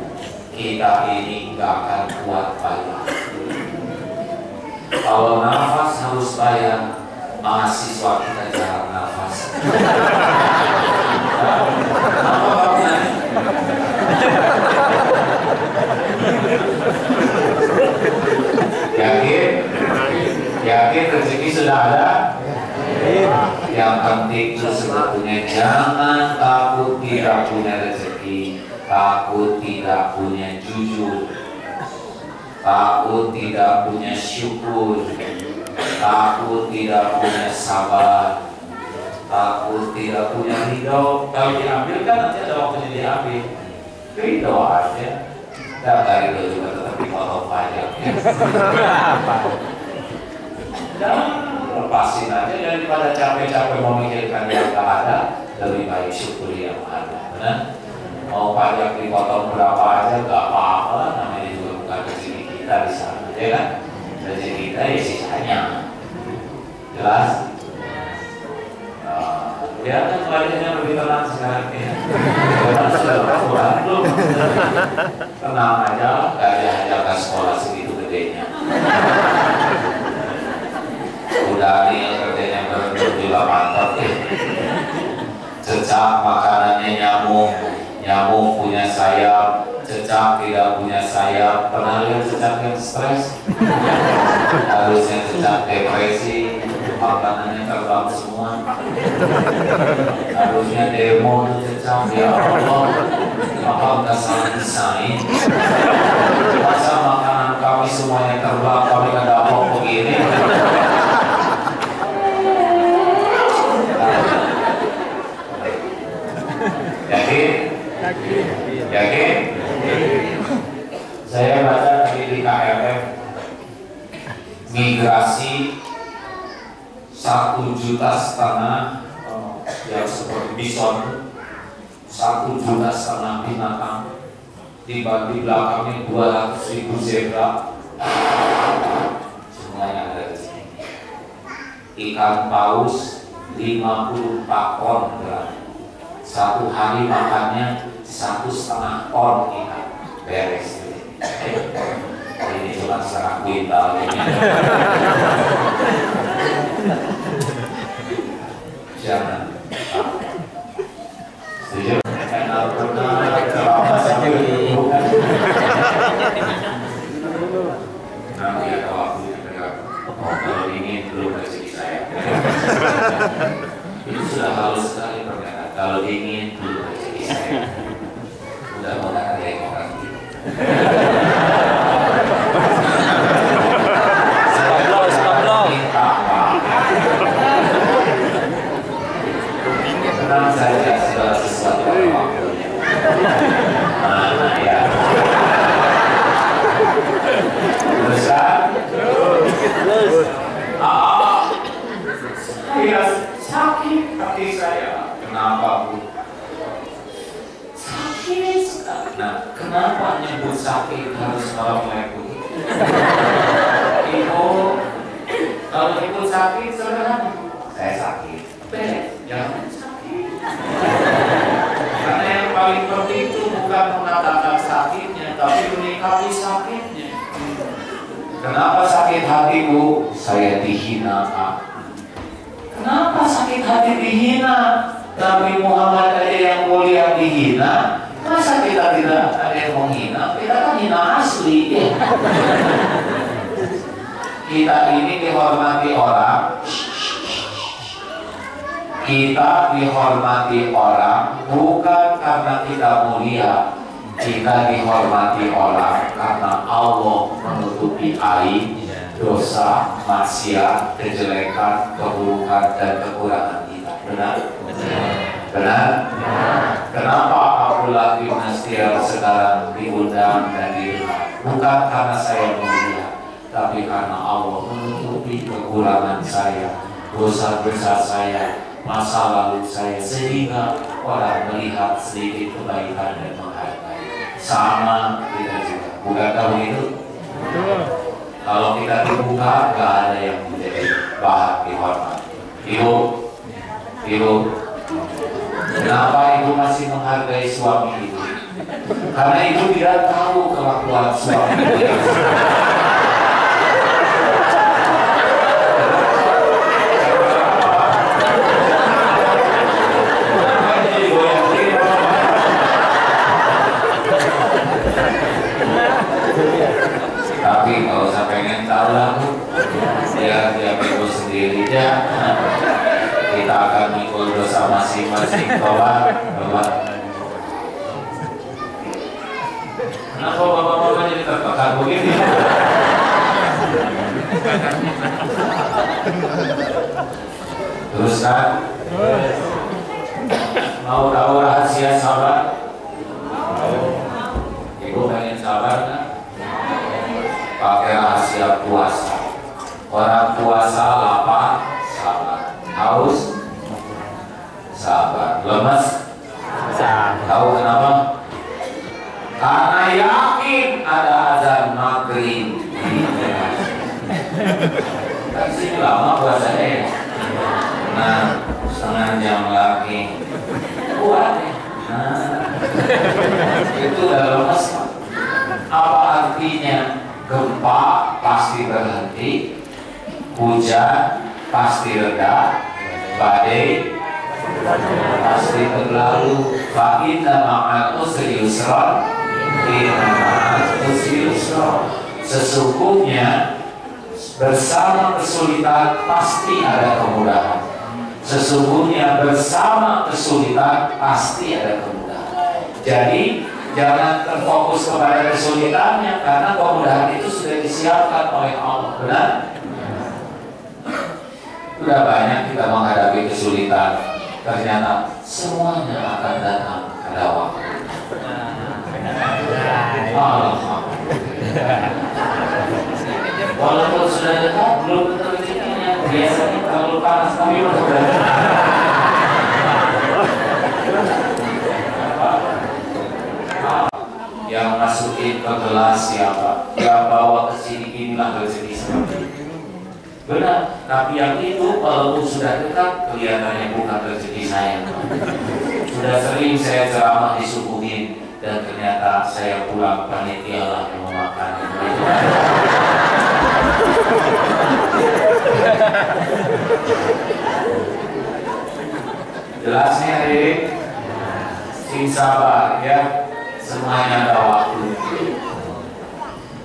kita ini nggak akan kuat bayar. Kalau nafas harus bayar, mahasiswa kita jarang nafas. Apa babnya? Yakin rezeki sudah ada? Yang penting itu sebetulnya jangan takut tidak punya rezeki, takut tidak punya jujur, takut tidak punya syukur, takut tidak punya sabar, takut tidak punya ridho. Kalau diambil kan nanti ada waktunya diambil. Ridho aja. Dan dari itu juga tetap dipotong pajak. Dan lepasin aja daripada capek-capek memikirkan yang gak ada, lebih baik syukuri yang ada. Benar? Mau pajak dipotong berapa aja gak apa-apa, namanya juga bukan rezeki kita di sana, ya kan? Rezeki kita ya sisanya. Jelas? Ya kan pelajarnya lebih tenang sekarang ya. Karena sudah kurang belum. Tenang aja, gak ada ke sekolah segitu gedenya. Udah nih kerjanya berbentuk juga mantap ya. Cecak makanannya nyamuk punya sayap, cecak tidak punya sayap. Pernah lihat cecak yang stres? Harusnya cecak depresi, makanannya terbang semua. Harusnya demo tuh cecak, ya Allah, apa nggak salah desain? Masa makanan kami semuanya terbang, kami nggak dapat begini? Yakin? Saya baca di KLF migrasi 1 1,5 juta yang seperti bison, 1,5 juta binatang, di belakangnya 200.000 zebra, semuanya ada di sini. Ikan paus 54 ton berat, satu hari makannya 1,5 ton ikan, beres. Ini cuma setengah kuintal ini. Jangan. Setuju? Nanti ada waktunya kalau ingin belum rezeki saya. Itu sudah halus sekali perkataan. Kalau ingin belum rezeki saya. Sudah mau ada yang orang gitu. Tenang saja, segala sesuatu waktunya. Nah, ya. Terus kan? Iya, sakit kaki saya. Kenapa, Bu? Sakit sekali. Nah, kenapa nyebut sakit harus melek begitu? Ibu, kalau nyebut sakit sederhana. Saya sakit. Jangan sakit. Karena yang paling penting itu bukan mengatakan sakitnya, tapi menyikapi sakitnya. Kenapa sakit hati, Bu? Saya dihina, Pak. Kenapa sakit hati dihina? Nabi Muhammad aja yang mulia dihina. Masa kita tidak ada yang menghina? Kita kan hina asli. Kita ini dihormati orang. Kita dihormati orang bukan karena kita mulia. Kita dihormati orang karena Allah menutupi aib, dosa, maksiat, kejelekan, keburukan, dan kekurangan kita. Benar? Benar? Kenapa Abdullah bin Nasir sekarang diundang dan diundang? Bukan karena saya mulia, tapi karena Allah menutupi kekurangan saya, dosa-dosa saya, masa lalu saya, sehingga orang melihat sedikit kebaikan dan menghargai. Sama kita juga, bukankah begitu? Kalau kita dibuka, gak ada yang menjadi bahan dihormati. Ibu, kenapa ibu masih menghargai suami ibu? Karena ibu tidak tahu kelakuan suami ibu. Tapi kalau saya pengen tahu lah, biar dia pikul sendiri ya. Kita akan mikul dosa masing-masing. Kenapa bapak-bapak jadi tertekan begini? Terus kan? Mau tahu rahasia sabar? Ibu pengen sabar kan? Pakai rahasia puasa. Orang puasa lapar, sabar. Haus, sabar. Lemes, sabar. Tahu kenapa? Karena yakin ada azan maghrib. Kan sini lama puasanya ya. Nah, setengah jam lagi. Kuat ya. Nah, itu udah lemes. Apa artinya? Gempa pasti berhenti, hujan pasti reda, badai pasti berlalu. Fa inna ma'al usri yusra, inna ma'al usri yusra. Sesungguhnya bersama kesulitan pasti ada kemudahan. Sesungguhnya bersama kesulitan pasti ada kemudahan. Jadi jangan terfokus kepada kesulitannya, karena kemudahan itu sudah disiapkan oleh Allah. Benar? Sudah banyak kita menghadapi kesulitan, ternyata semuanya akan datang pada waktu. Walaupun sudah dekat, belum tentu rezekinya. biasanya terlalu panas tapi udah. Yang masukin ke gelas siapa? Yang bawa ke sini, inilah rezeki seperti itu. Benar, tapi yang itu walaupun sudah dekat kelihatannya bukan rezeki saya. Sudah sering saya ceramah disuguhin dan ternyata saya pulang panitia lah yang memakan. Jelasnya adik, sing sabar ya, semuanya ada waktu.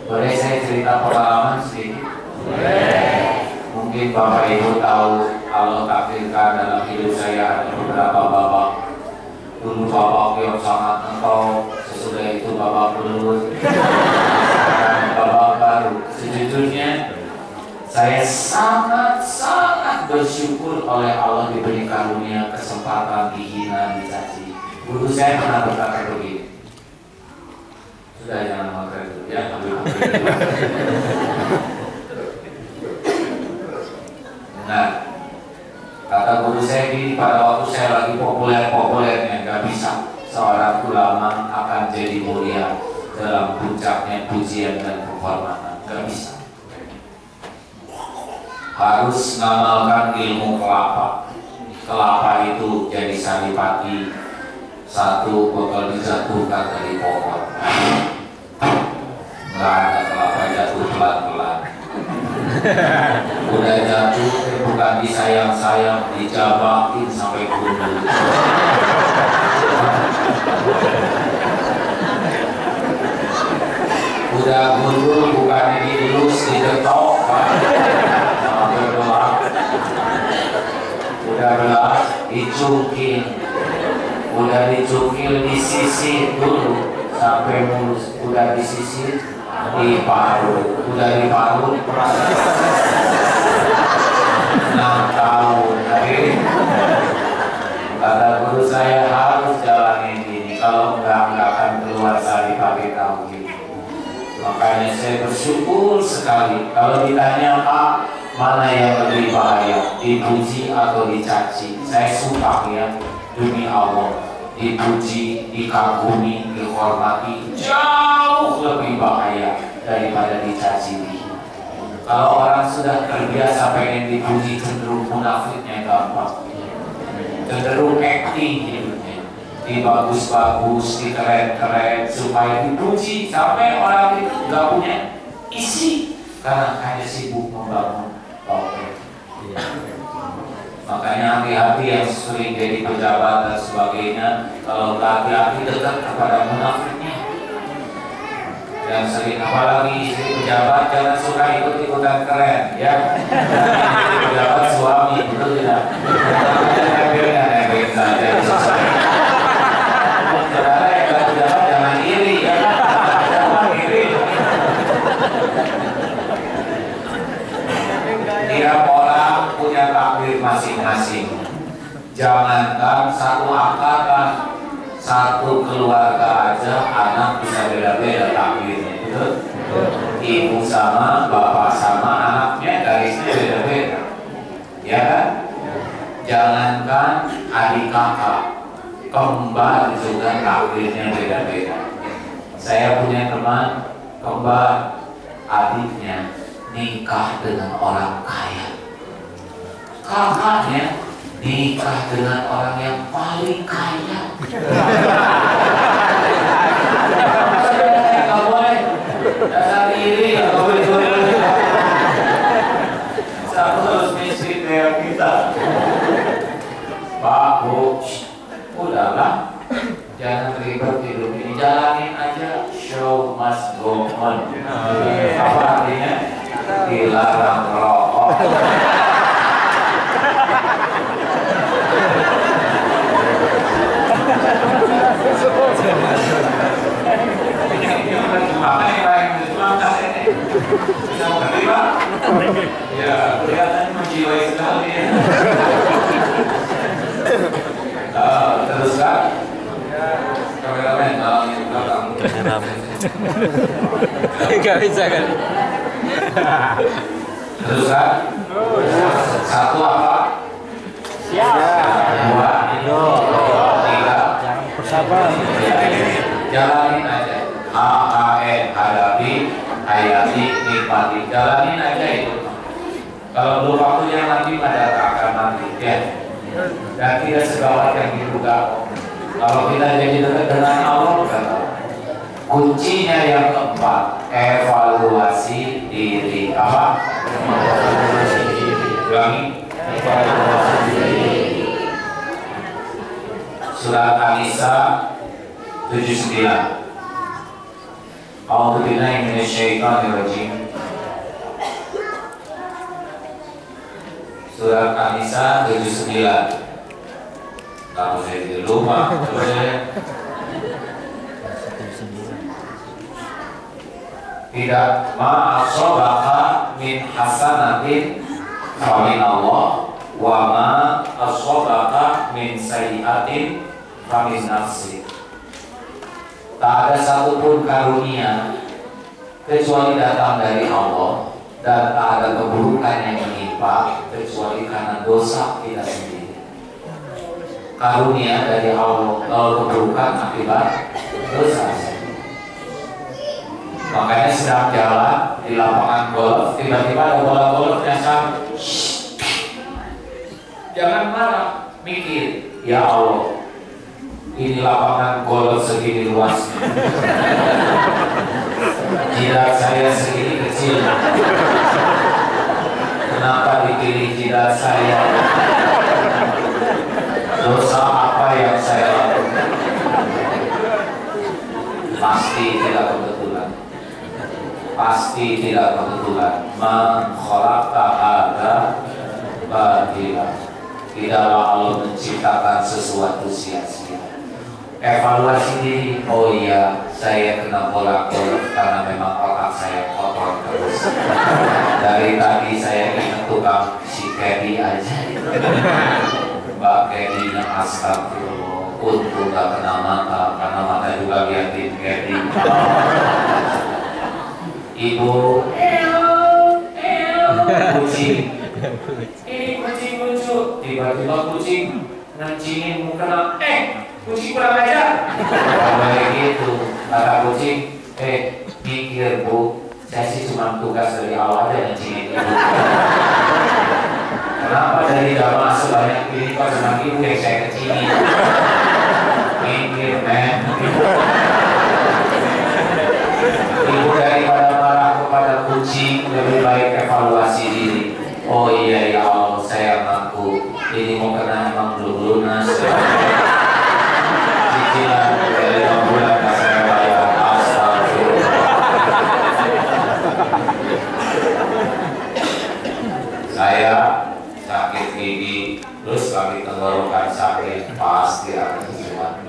Boleh saya cerita pengalaman sedikit? Boleh. Mungkin Bapak Ibu tahu Allah takdirkan dalam hidup saya ada beberapa babak. Dulu babak yang sangat engkau, sesudah itu babak belut, dan babak baru. Sejujurnya saya sangat bersyukur oleh Allah diberi karunia kesempatan dihina, dicaci. Guru saya pernah berkata begini. Sudah jangan makan itu ya. Nah, kata guru saya gini, pada waktu saya lagi populernya, nggak bisa seorang ulama akan jadi mulia dalam puncaknya pujian dan penghormatan, nggak bisa. Harus ngamalkan ilmu kelapa. Kelapa itu jadi saripati, satu botol dijatuhkan dari pohon. Nggak ada kelapa jatuh pelan-pelan. Udah jatuh, bukan disayang-sayang, dijabakin sampai gundul. Udah gundul, bukannya dielus, digetok, sampai belah. Udah belah, dicungkil. Udah dicungkil, disisir dulu sampai mulus. Udah disisir, diparut. Udah diparut, 6 tahun. Tapi kata guru saya harus jalanin ini, kalau enggak akan keluar sari pakai tahu gitu. Makanya saya bersyukur sekali. Kalau ditanya Pak, mana yang lebih bahaya, dipuji atau dicaci? Saya suka ya, demi Allah, dipuji, dikagumi, dihormati jauh lebih bahaya daripada dicaci. Kalau orang sudah terbiasa pengen dipuji, cenderung munafiknya gampang, cenderung acting hidupnya, dibagus-bagus, dikeren-keren supaya dipuji, sampai orang itu nggak punya isi karena hanya sibuk membangun baunya. Makanya hati-hati yang sering jadi pejabat dan sebagainya, kalau nggak hati-hati dekat kepada munafiknya. Yang sering, apalagi istri pejabat, jangan suka ikut-ikutan keren ya. Pejabat suami, betul tidak? Nebeng saja selesai. Saudara yang pejabat jangan iri ya. Jangan iri. Tiap orang punya takdir masing-masing. Jangankan satu angkatan, satu keluarga aja anak bisa beda-beda takdirnya, betul? Ibu sama, bapak sama, anaknya garisnya beda-beda, ya kan? Jangankan adik kakak, kembar juga takdirnya beda-beda. Saya punya teman kembar, adiknya nikah dengan orang kaya, kakaknya nikah dengan orang yang paling kaya. Gak boleh dasar iri, gak boleh. Satu harus miskin kayak kita. Pak, Bu, udahlah, jangan ribet hidup ini, jalanin aja. Show must go on. Apa artinya? Dilarang merokok. Bisa mengerti Pak? Ya, kelihatannya menjiwai sekali ya. Teruskan. Kameramen, yang belakang. Gak bisa kan? Teruskan. Satu apa? Siap. Dua, tiga. Jangan bersabar. Jalanin aja. Hadapi, hayati, nikmati. Jalanin aja itu. Kalau belum waktunya nanti pada akan nanti ya. Dan tidak segawat yang diduga. Kalau kita jadi dekat dengan Allah, kuncinya yang keempat, evaluasi diri. Apa? Ulangi. Evaluasi diri. Surat An-Nisa 79. A'udzubillahi minasyaitonirrajim. Surat An-Nisa 79. Kalau saya jadi lupa, tidak ma'asobaka min hasanatin famin Allah wa ma'asobaka min sayyiatin famin nafsi. Tak ada satupun karunia kecuali datang dari Allah, dan tak ada keburukan yang menimpa kecuali karena dosa kita sendiri. Karunia dari Allah, kalau keburukan akibat dosa. Makanya sedang jalan di lapangan golf, tiba-tiba ada bola golf yang sama. Jangan marah, mikir, ya Allah, ini lapangan golf segini luasnya, jidat saya segini kecil, kenapa dipilih jidat saya? Dosa apa yang saya lakukan? Pasti tidak kebetulan. Pasti tidak kebetulan. Man khalaqta hadza batila. Tidaklah Allah menciptakan sesuatu sia-sia. Evaluasi diri. Oh iya, saya kena bola golf karena memang otak saya kotor terus. Dari tadi saya ingat tukang si caddy aja. Mbak Kedi yang astagfirullah, untung gak kena mata, karena mata juga liatin Kedi. Ibu, kucing, ini kucing lucu, tiba-tiba kucing ngancingin mukena, kucing kurang ajar. Kayak gitu, kata kucing, mikir bu, saya sih cuma tugas dari awal aja ngancingin ibu. Kenapa dari jamaah sebanyak ini kok senang ibu yang saya kecilin? Mikir men. Ibu daripada marah kepada kucing, lebih baik evaluasi diri. Oh iya ya Allah, saya ngaku ini mau kena emang belum lunas. Cicilan dari 5 bulan gak saya bayar. Astagfirullah. Saya sakit gigi, terus kami tenggorokan sakit, pasti akan sesuatu.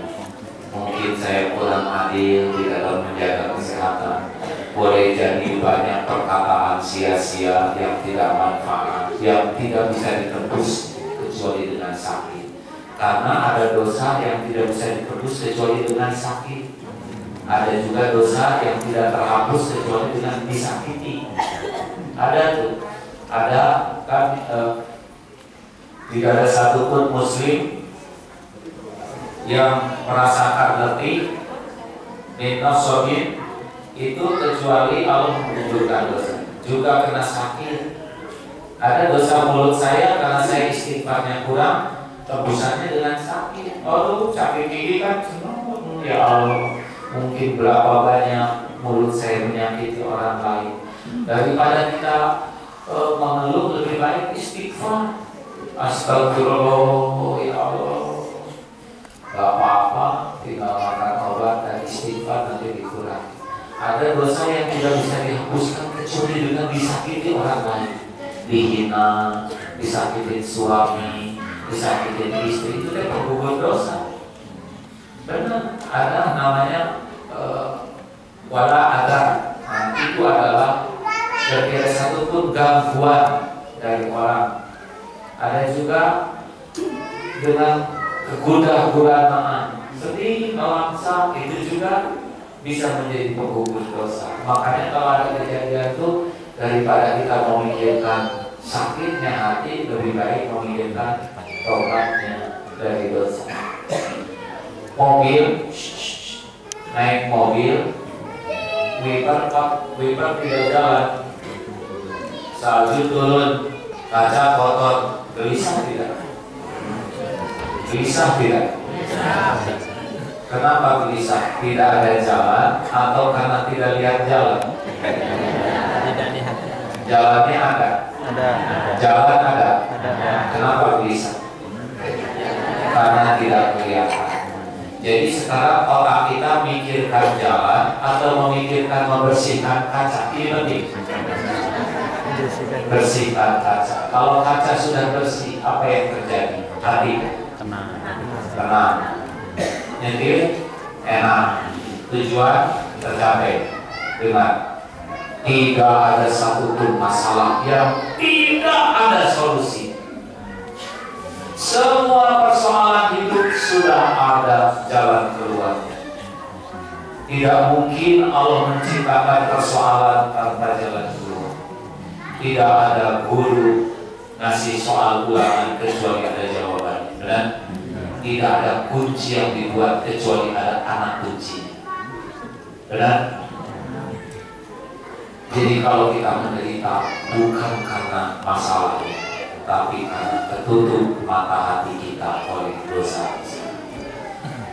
Mungkin saya kurang adil di dalam menjaga kesehatan. Boleh jadi banyak perkataan sia-sia yang tidak manfaat, yang tidak bisa ditebus kecuali dengan sakit. Karena ada dosa yang tidak bisa ditebus kecuali dengan sakit. Ada juga dosa yang tidak terhapus kecuali dengan disakiti. Ada tuh, ada kan. Tidak ada satupun muslim yang merasakan letih nafsohin itu kecuali Allah menunjukkan dosa. Juga kena sakit. Ada dosa mulut saya karena saya istighfarnya kurang, tebusannya dengan sakit. Aduh, sakit gigi kan ya Allah, mungkin berapa banyak mulut saya menyakiti orang lain. Daripada kita mengeluh, lebih baik istighfar. Astagfirullah, ya Allah, gak apa-apa, tinggal makan obat dan istighfar nanti dikurangi. Ada dosa yang tidak bisa dihapuskan kecuali dengan disakiti orang lain. Dihina, disakitin suami, disakitin istri, itu kan penggugur dosa. Benar, ada namanya wala adar. Nah, itu adalah tidak satupun gangguan dari orang. Ada juga dengan kegundah-gulamaan, sedih, melangsa, itu juga bisa menjadi penggugur dosa. Makanya kalau ada kejadian itu, daripada kita memikirkan sakitnya hati lebih baik memikirkan tobatnya dari dosa. Mobil, naik mobil, wiper tidak jalan, salju turun, kaca kotor, gelisah tidak? Gelisah tidak? Kenapa gelisah? Tidak ada jalan atau karena tidak lihat jalan? Tidak lihat. Jalannya ada. Jalan ada. Kenapa gelisah? Karena tidak kelihatan. Jadi sekarang otak kita mikirkan jalan atau memikirkan membersihkan kaca? Ini lebih bersihkan kaca. Kalau kaca sudah bersih, apa yang terjadi? Hati tenang, nyetir enak, tujuan tercapai. Dengar, tidak ada satupun masalah yang tidak ada solusi. Semua persoalan hidup sudah ada jalan keluarnya. Tidak mungkin Allah menciptakan persoalan tanpa jalan keluar. Tidak ada guru ngasih soal ulangan kecuali ada jawaban. Dan tidak ada kunci yang dibuat kecuali ada anak kunci. Benar? Jadi kalau kita menderita bukan karena masalah, tapi karena tertutup mata hati kita oleh dosa.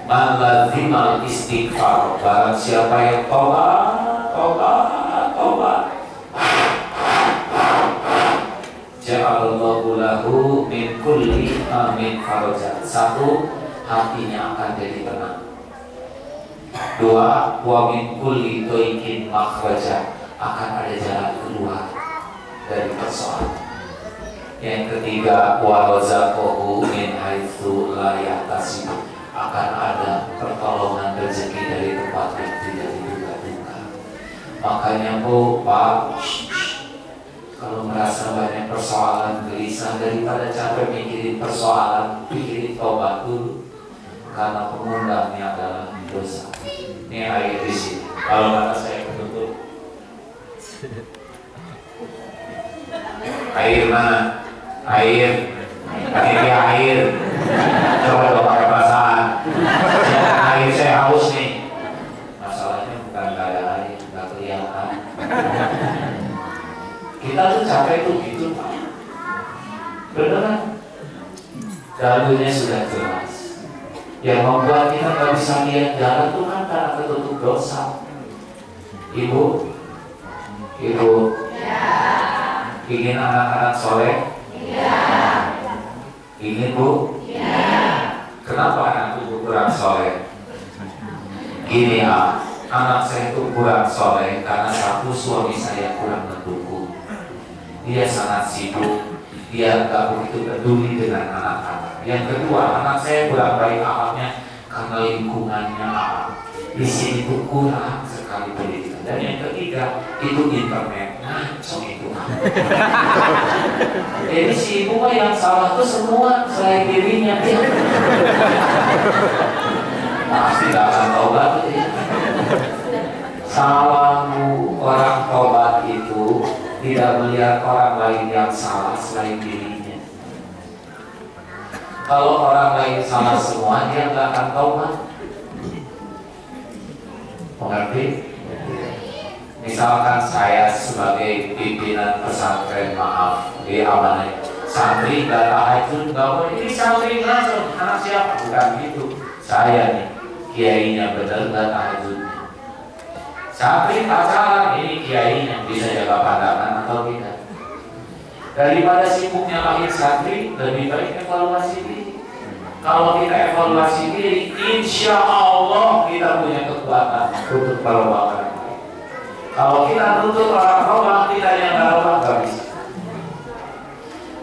Man lazimal istighfar, barang siapa yang tobat, ja'alallahu lahu min kulli amin faraja. Satu, hatinya akan jadi tenang. Dua, wa min kulli doikin makhraja, akan ada jalan keluar dari persoalan. Yang ketiga, wa razaqahu min haitsu la yahtasib, akan ada pertolongan rezeki dari tempat yang tidak diduga-duga. Makanya Pak, kalau merasa banyak persoalan, gelisah, daripada capek mikirin persoalan, pikirin tobat dulu. Karena pengundangnya adalah dosa. Ini air di sini. Kalau kata saya ketutup. Air mana? Air. Ini air. Coba dong pakai perasaan. Air saya haus nih. Masalahnya bukan nggak ada air, nggak kelihatan. Kita tuh capek tuh gitu Pak. Beneran. Jalurnya sudah jelas. Yang membuat kita nggak bisa lihat jalan tuh kan karena ketutup dosa. Ibu, ingin anak-anak soleh? Ingin Bu? Kenapa anak ibu kurang soleh? Gini ya, anak saya itu kurang soleh karena satu, suami saya kurang mendukung. Dia sangat sibuk, dia nggak begitu peduli dengan anak-anak. Yang kedua, anak saya kurang baik akhlaknya karena lingkungannya di sini itu kurang sekali pendidikan. Dan yang ketiga, itu internet. Ngaco itu. Jadi si ibu yang salah itu semua selain dirinya. Pasti gak akan tobat. Salahmu orang tobat itu tidak melihat orang lain yang salah selain dirinya. Kalau orang lain salah semua, dia nggak akan taubat. Mengerti? Misalkan saya sebagai pimpinan pesantren, maaf, di amanah santri nggak tahajud, nggak boleh. Ini santri langsung, anak siapa? Bukan gitu. Saya nih, kiainya bener nggak tahajudnya. Santri pacaran, ini kiainya bisa jaga pandangan atau tidak. Daripada sibuknya lahir santri, lebih baik evaluasi diri. Kalau kita evaluasi diri, insya Allah kita punya kekuatan untuk melombakan. Kalau kita tuntut orang rombak, kita yang nggak rombak nggak bisa.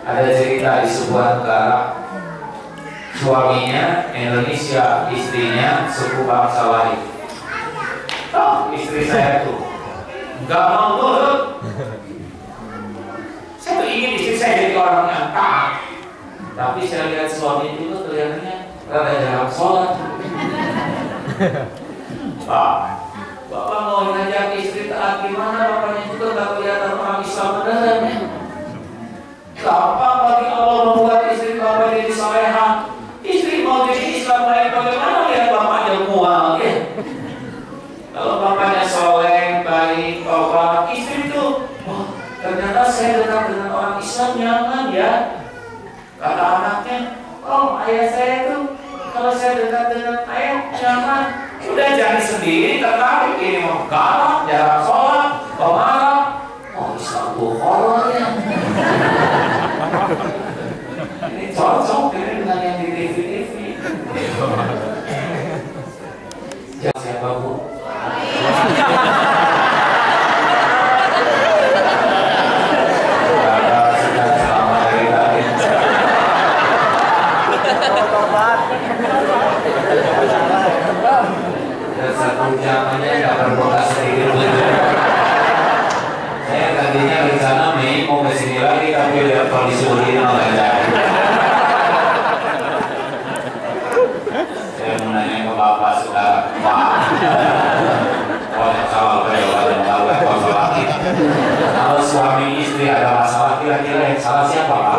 Ada cerita di sebuah negara, suaminya Indonesia, istrinya suku bangsa lain. Oh, istri saya tuh nggak mau nurut. Saya tuh ingin istri saya jadi orang yang taat, tapi saya lihat suami itu kelihatannya rada jarang sholat. Bapak mau ngajak istri taat gimana? Bapaknya juga nggak kelihatan orang Islam beneran ya. Gampang bagi Allah membuat istri bapak jadi salehah. Istri mau jadi Islam baik bagaimana lihat bapaknya mual ya. Kalau bapaknya soleh, baik, tobat, istri itu, wah ternyata saya dekat dengan orang Islam nyaman ya. Kata anaknya, oh ayah saya itu kalau saya dekat dengan ayah nyaman. Udah jadi sendiri tertarik ini mau galak, jarang sholat, pemarah. Oh Islam tuh horor ya. Ini cocok ini dengan yang di TV-TV. Ya siapa bu? Satu jam aja nggak berbekas sedikit. Saya tadinya rencana Mei mau kesini lagi tapi lihat kondisi begini nggak jadi. Saya mau nanya ke bapak sekarang, Pak. Kalau salah lagi. Kalau suami istri ada masalah kira-kira yang salah siapa Pak?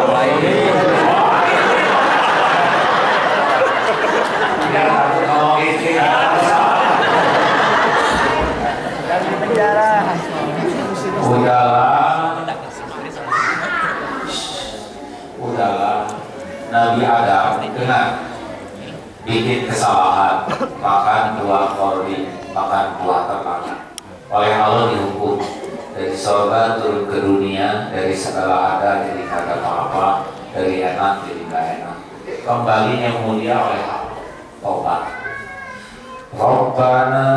Ya kalau istri ada masalah. Udahlah, Nabi Adam dengar bikin kesalahan, makan buah korbi, makan buah terlarang. Oleh Allah dihukum dari surga turun ke dunia, dari segala ada jadi kata apa, dari enak jadi gak enak. Kembalinya mulia oleh Allah. Tobat. Rabbana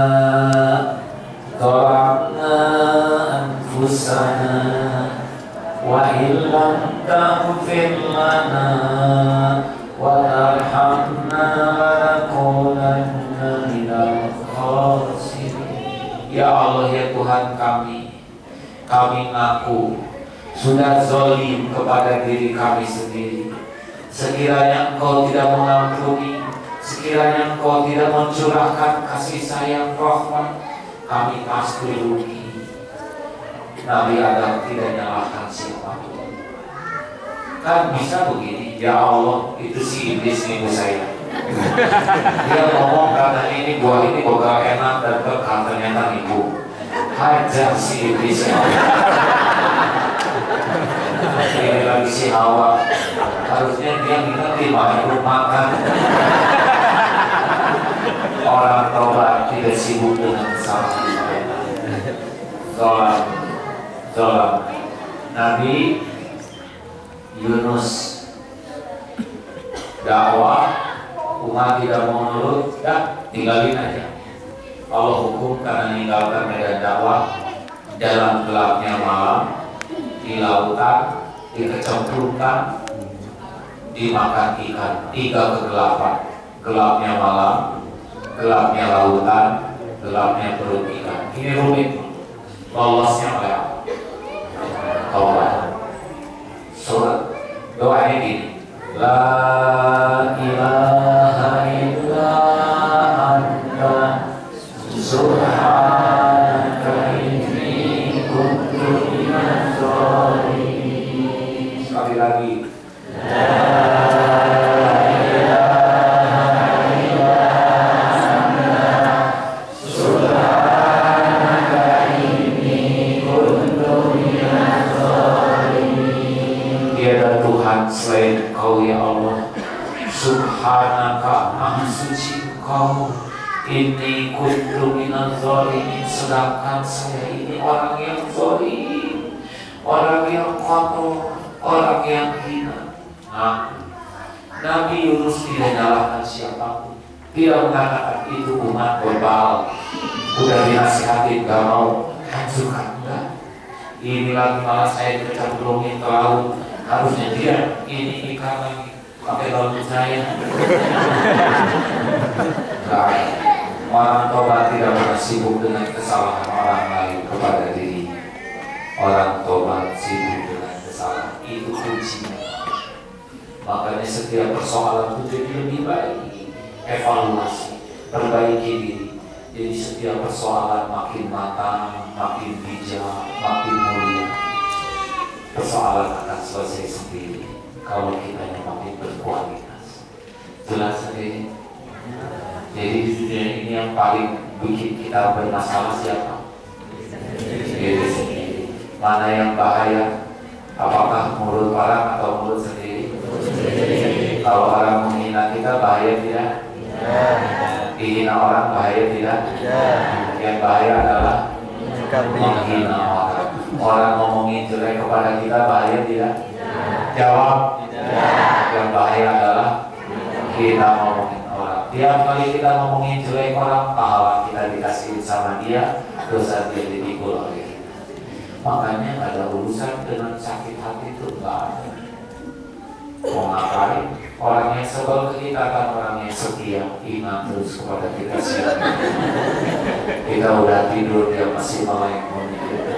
ظلمنا أنفسنا وإن لم تغفر لنا وترحمنا لنكونن من الخاسرين. Ya Allah ya Tuhan kami ngaku sudah zalim kepada diri kami sendiri. Sekiranya Engkau tidak mengampuni, sekiranya Engkau tidak mencurahkan kasih sayang rahmat, kami pasti rugi. Nabi Adam tidak nyalahkan siapapun. Kan bisa begini, ya Allah itu si iblis nih bu saya. Dia ngomong kata ini buah ini bakal enak dan berkah, ternyata ibu hajar si iblis. Ini lagi si Hawa, harusnya dia ngerti mana ibu makan. Orang taubat tidak sibuk dengan kesalahan. Zolam. Nabi Yunus dakwah, umat tidak mau nurut, ya tinggalin aja. Allah hukum karena meninggalkan medan dakwah. Dalam gelapnya malam, di lautan, dikecemplungkan, dimakan ikan. 3 kegelapan, gelapnya malam, gelapnya lautan, gelapnya perut ikan. Ini rumit. Lolosnya oleh Allah. Taubat. Surat doanya gini. La ilaha illa anta subhanaka inni kuntu minadz zalimin. Sekali lagi. Selain Engkau ya Allah, Subhanaka maha suci Engkau, inni kuntu minadz zalimin, sedangkan saya ini orang yang zalim, orang yang kotor, orang yang hina. Nah, Nabi Yunus tidak menyalahkan siapapun. Dia mengatakan itu umat berbal, udah dinasihatin gak mau, hancurkan enggak. Ini lagi malah saya dicemplungin ke laut. Harusnya dia ini ikan lagi pakai daun saya. Orang tobat tidak pernah sibuk dengan kesalahan orang lain kepada diri. Orang tobat sibuk dengan kesalahan, itu kuncinya. Makanya setiap persoalan itu jadi lebih baik. Evaluasi, perbaiki diri. Jadi setiap persoalan makin matang, makin bijak, makin mulia. persoalan akan selesai sendiri kalau kita makin berkualitas. Jelas sendiri. Jadi di dunia ini yang paling bikin kita bermasalah siapa? Diri sendiri. Mana yang bahaya? Apakah mulut orang atau mulut sendiri? Kalau orang menghina kita bahaya tidak? Dihina orang bahaya tidak? Yang bahaya adalah menghina orang. Orang ngomongin jelek kepada kita bahaya tidak? Jawab. Yang bahaya adalah kita ngomongin orang. Tiap kali kita ngomongin jelek orang, pahala kita dikasihin sama dia, dosa dia dipikul oleh kita. Makanya ada urusan dengan sakit hati itu enggak ada. Mau ngapain? Orang yang sebel ke kita kan orang yang setia, ingat terus kepada kita siapa. Kita udah tidur dia masih melek memikir.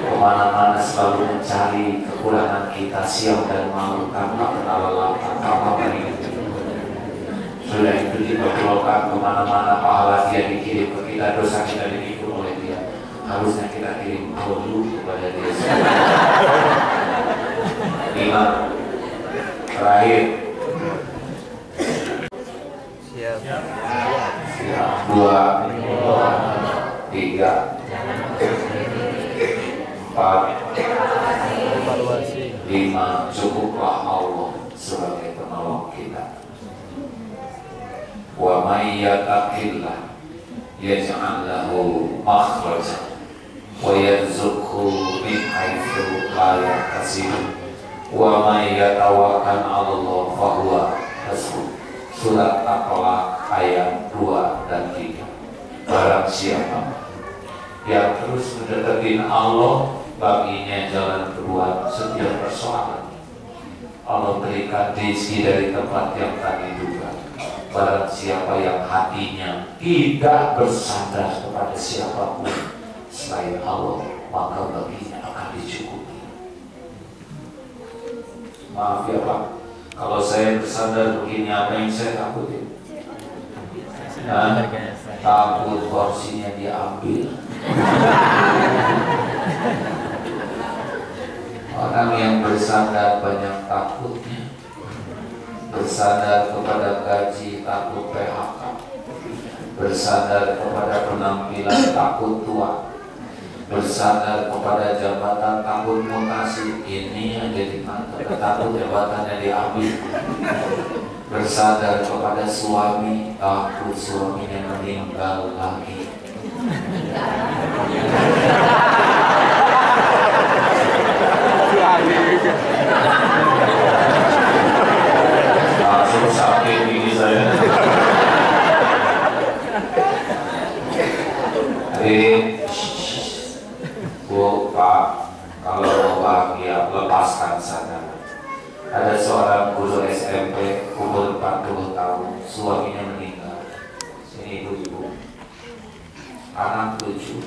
Kemana-mana selalu mencari kekurangan kita siang dan malam tanpa kenal lelah, tanpa meringat. Sudah itu diperlukan kemana-mana pahala dia dikirim ke kita, dosa kita dipikul oleh dia. Harusnya kita kirim dulu kepada dia. Ingat. Terakhir. Siap. 2, 3, 4, 5. Cukuplah Allah sebagai penolong kita. Wa may yattaqillah yaj'al lahu makhrajan wa yarzuqhu min haitsu la yahtasib. Wa may yatawakkal 'ala Allah fa huwa hasbuh. Surat At-Talaq ayat 2 dan 3. Barang siapa yang terus mendeketin Allah, baginya jalan keluar setiap persoalan. Allah berikan rezeki dari tempat yang tak diduga. Barang siapa yang hatinya tidak bersandar kepada siapapun selain Allah, maka baginya akan dicukupi. Maaf ya Pak, kalau saya bersandar begini, apa yang saya takutin? Nah, takut porsinya diambil. Orang yang bersandar banyak takutnya. Bersandar kepada gaji, takut PHK. Bersandar kepada penampilan, takut tua. Bersandar kepada jabatan, takut mutasi. Ini yang jadi takut jabatannya diambil. Bersandar kepada suami, takut suaminya meninggal lagi. Langsung sakit gigi saya. Bu, Pak, kalau mau bahagia lepaskan sadar. Ada seorang guru SMP umur 40 tahun, suaminya meninggal. Sini ibu-ibu, anak 7,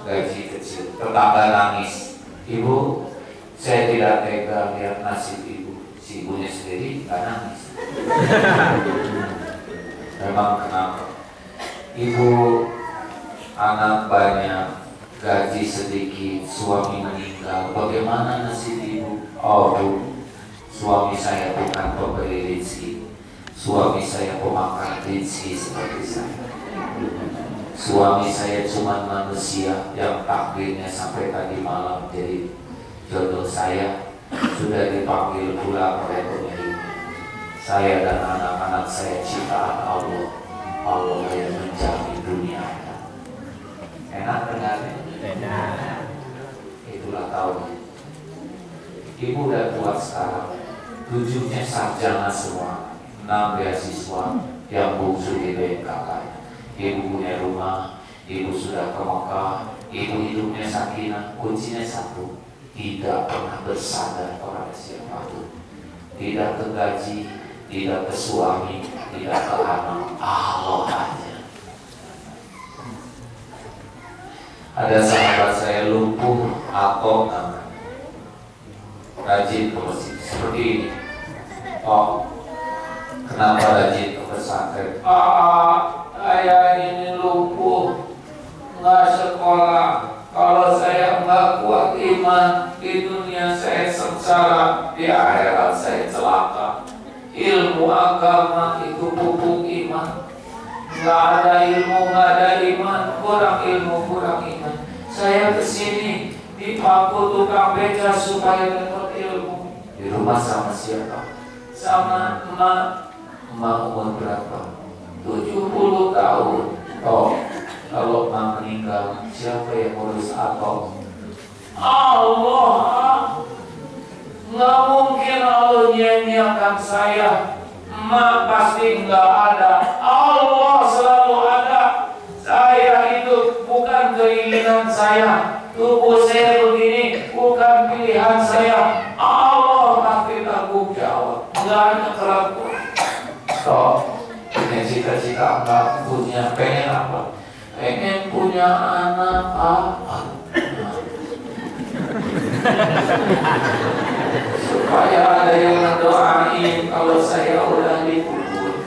gaji kecil, tetangga nangis. Ibu, saya tidak tega lihat nasib ibu. Si ibunya sendiri gak nangis. Memang kenapa? Ibu, anak banyak, gaji sedikit, suami meninggal. Bagaimana nasib ibu? Oh Bu, suami saya bukan pemberi rezeki. Suami saya pemakan rezeki seperti saya. Suami saya cuma manusia yang takdirnya sampai tadi malam jadi jodoh saya. Sudah dipanggil pulang oleh pemilik. Saya dan anak-anak saya ciptaan Allah. Allah yang menjamin dunia. Enak dengarnya? Enak. Itulah tahun. Ibu udah tua sekarang. 7-nya sarjana semua. 6 beasiswa yang bungsu di BMKK. Ibu punya rumah. Ibu sudah ke Mekah. Ibu hidupnya sakinah. Kuncinya satu. Tidak pernah bersandar kepada siapapun. Tidak ke gaji, tidak ke suami, tidak ke anak. Allah aja. Ada sahabat saya lumpuh atau namanya, rajin ke masjid seperti ini. Oh, kenapa rajin ke pesantren? Saya ini lumpuh, nggak sekolah. Kalau saya nggak kuat iman, dunia saya sengsara, di akhirat saya celaka. Ilmu agama itu pupuk iman. Nggak ada ilmu, nggak ada iman. Kurang ilmu, kurang iman. Saya kesini dipaku tukang beca supaya dapat ilmu. Di rumah sama siapa? Sama emak. Emak umur berapa? 70 tahun. Oh, kalau emak meninggal, siapa yang ngurus atau? Allah. Nggak mungkin Allah nyanyiakan saya. Emak pasti nggak ada. Allah selalu ada. Saya itu bukan keinginan saya. Tubuh saya begini bukan pilihan saya. Allah pasti tanggung jawab. Nggak ada keraguan. So, punya cita-cita apa? Punya pengen apa? Pengen punya anak apa? Supaya ada yang mendoain kalau saya udah dikubur.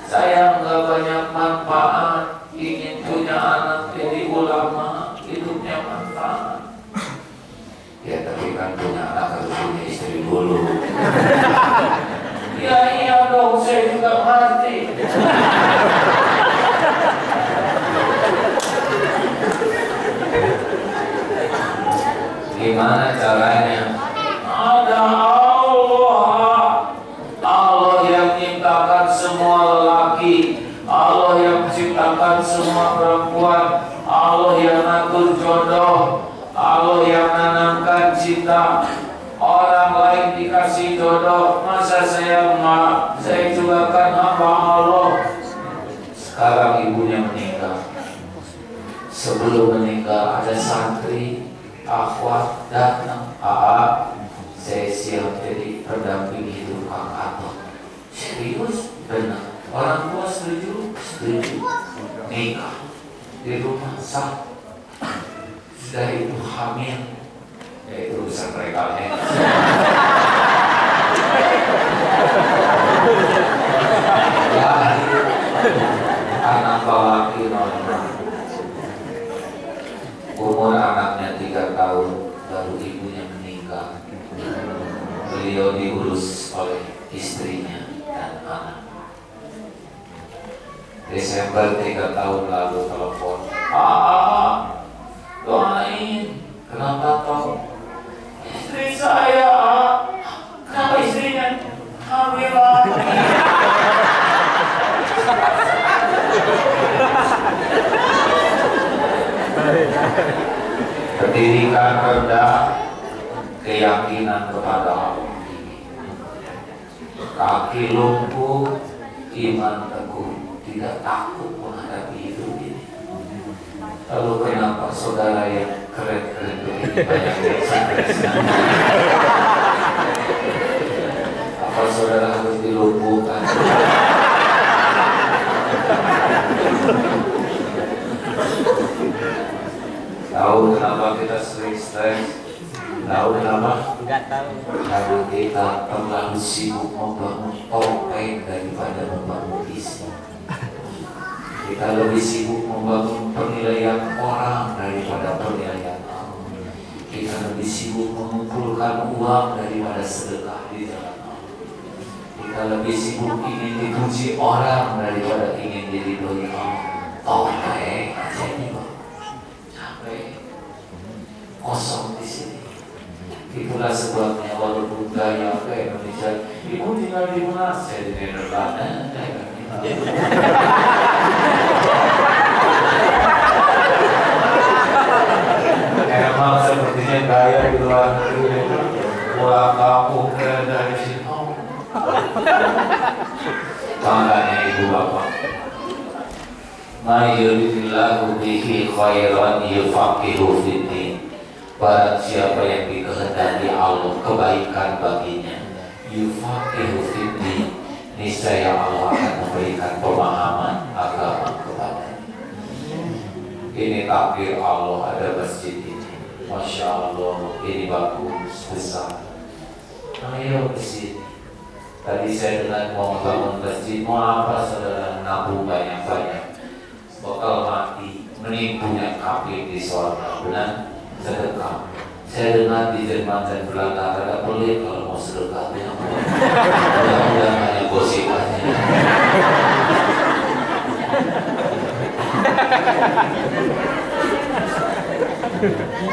Saya nggak banyak manfaat, ingin punya anak jadi ulama, hidupnya manfaat. Ya tapi kan punya anak harus punya istri dulu. Ya iya dong, saya juga mati. Gimana caranya? Ada Allah. Allah yang menciptakan semua lelaki, Allah yang menciptakan semua perempuan, Allah yang ngatur jodoh, Allah yang menanamkan cinta. Orang lain dikasih jodoh, masa saya enggak? Saya juga kan hamba Allah. Sekarang ibunya meninggal. Sebelum meninggal ada santri akhwat datang, saya siap jadi pendamping hidup Kang Ato. Serius? Benar. Orang tua setuju? Setuju. Nikah di rumah sah. Sudah itu hamil. Ya itu urusan mereka ya. Anak laki normal. Umur anaknya 3 tahun, baru ibunya meninggal. Beliau diurus oleh istrinya dan anak. Desember 3 tahun lalu telepon, doain. Kenapa toh? Istri saya, kenapa istrinya hamil lagi? Pendidikan rendah, keyakinan kepada Allah tinggi. Kaki lumpuh, iman teguh, tidak takut menghadapi hidup ini. Lalu kenapa saudara yang keren-keren begini banyak yang stres? Apa saudara harus dilumpuhkan? Tahu kenapa kita sering stres? Tahu kenapa? Enggak tahu. Karena kita terlalu sibuk membangun topeng daripada membangun isi. Kita lebih sibuk membangun penilaian orang daripada penilaian Allah. Kita lebih sibuk mengumpulkan uang daripada sedekah di jalan Allah. Kita lebih sibuk ingin dipuji orang daripada ingin diridhoi Allah. Topeng aja ini Pak. Capek. Kosong di sini. Itulah sebabnya walaupun gaya ke Indonesia, ibu tinggal di mana? Saya di Nederland. Emang sepertinya gaya di luar negeri, pulang kampung dari sini. Tangannya ibu bapak. Ma yuridillahu bihi khairan yufaqihu fiddin. Barang siapa yang dikehendaki Allah kebaikan baginya, yufaqihu fiddin, niscaya Allah akan memberikan pemahaman agama kepadanya. Ini takdir Allah, ada masjid ini. Masya Allah, ini bagus, besar. Ayo ke sini. Tadi saya dengar mau bangun masjid, mau apa saudara? Nabung banyak-banyak. Bakal mati, mending punya kaki di sorga. Benar? Sedekah. Saya dengar di Jerman dan Belanda agak pelit kalau mau sedekahnya. Mudah-mudahan hanya gosip aja.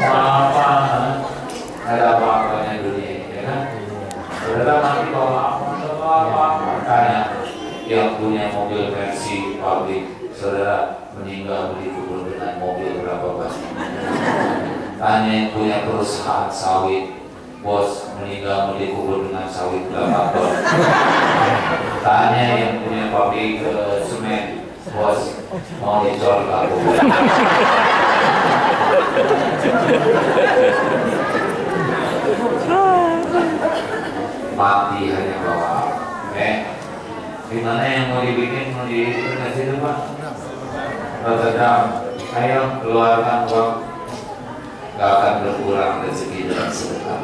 Apa? Ada apa-apanya dunia ini, ya kan? Saudara nanti kalau apa makanya yang punya mobil versi pabrik, saudara meninggal beli kubur dengan mobil berapa banyak? Tanya yang punya perusahaan sawit, bos meninggal beli kubur dengan sawit berapa ton? Tanya yang punya pabrik semen, bos mau dicor aku. Mati hanya bawa. Gimana yang mau dibikin, mau dikasih itu Pak? Rotterdam, ayo keluarkan uang. Gak akan berkurang rezeki dalam sedekah.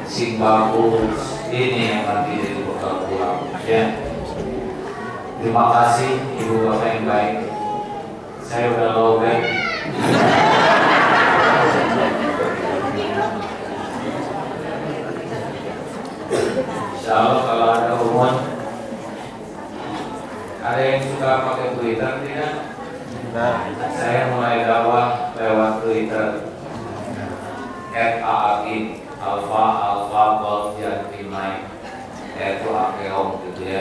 Sing bagus, ini yang nanti jadi bekal pulang. Ya. Terima kasih Ibu Bapak yang baik. Saya udah lowbat. Insya Allah kalau ada umum, ada yang suka pakai Twitter tidak? Nah, saya mulai dakwah lewat Twitter. @aaki alfa golf Janti Mike. Itu akeong gitu ya.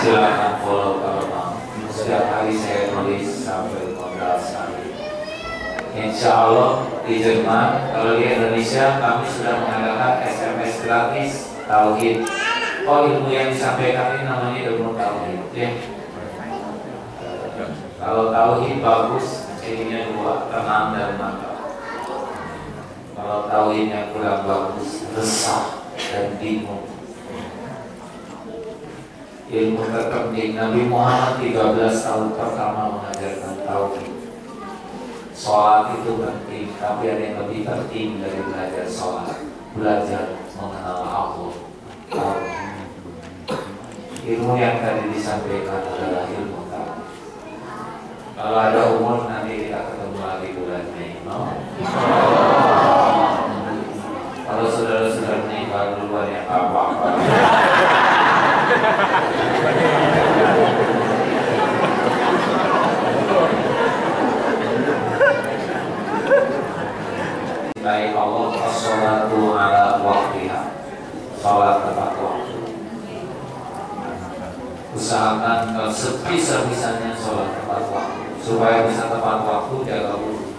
Silakan follow kalau mau. Setiap hari saya nulis sampai 15 kali. Insya Allah di Jerman, kalau di Indonesia kami sudah mengadakan SMS gratis Tauhid. Oh, ilmu yang disampaikan ini namanya ilmu Tauhid ya. Kalau Tauhid bagus, cirinya dua, tenang dan mantap. Kalau Tauhidnya kurang bagus, resah dan bingung. Ilmu terpenting, Nabi Muhammad 13 tahun pertama mengajarkan Tauhid. Sholat itu penting, tapi ada yang lebih penting dari belajar sholat, belajar mengenal Allah. Ilmu yang tadi disampaikan adalah ilmu Tauhid. Kalau ada umur nanti kita ketemu lagi bulan Mei, no? Kalau saudara-saudara menikah duluan ya apa-apa. Baik Allah, as-salatu ala waqtiha. Salat tepat waktu. Usahakan kalau sebisa-bisanya sholat tepat waktu supaya bisa tepat waktu, jaga wudhu.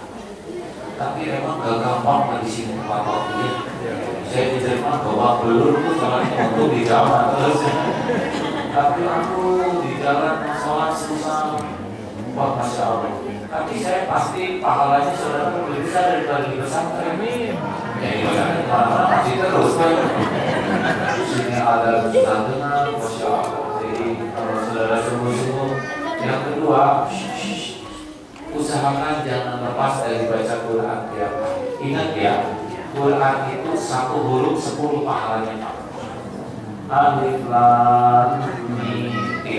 Tapi emang gak gampang di sini tepat waktu ya. Saya di Jerman bawa belur tuh sholatnya untuk di jalan terus. Tapi aku di jalan sholat susah. Wah, Masya Allah. Tapi saya pasti pahalanya saudara lebih besar daripada di pesantren. Ya iya, mana masih terus kan. Di sini ada dengan Masya Allah. Kalau saudara sungguh-sungguh. Yang kedua, usahakan jangan lepas dari baca Quran tiap hari. Ingat ya, Quran itu satu huruf 10 pahalanya. Alif Lam Mim 30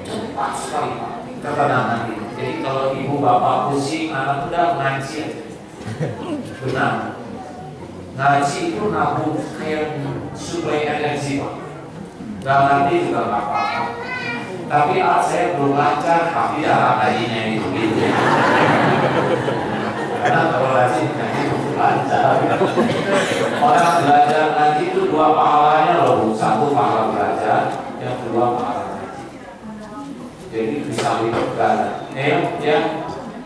cepat sekali Pak. Ketenangan itu. Jadi kalau ibu bapak pusing, anak udah ngaji. Benar. Ngaji itu nabung kayak suplai energi Pak. Gak ngerti juga gak apa-apa. Tapi saya belum lancar, tapi cara ngajinya itu gitu ya. Karena kalau ngaji itu lancar. Orang belajar ngaji itu 2 pahalanya loh. 1 pahala belajar, yang 2 pahala ngaji. Jadi bisa lipat ganda. Ya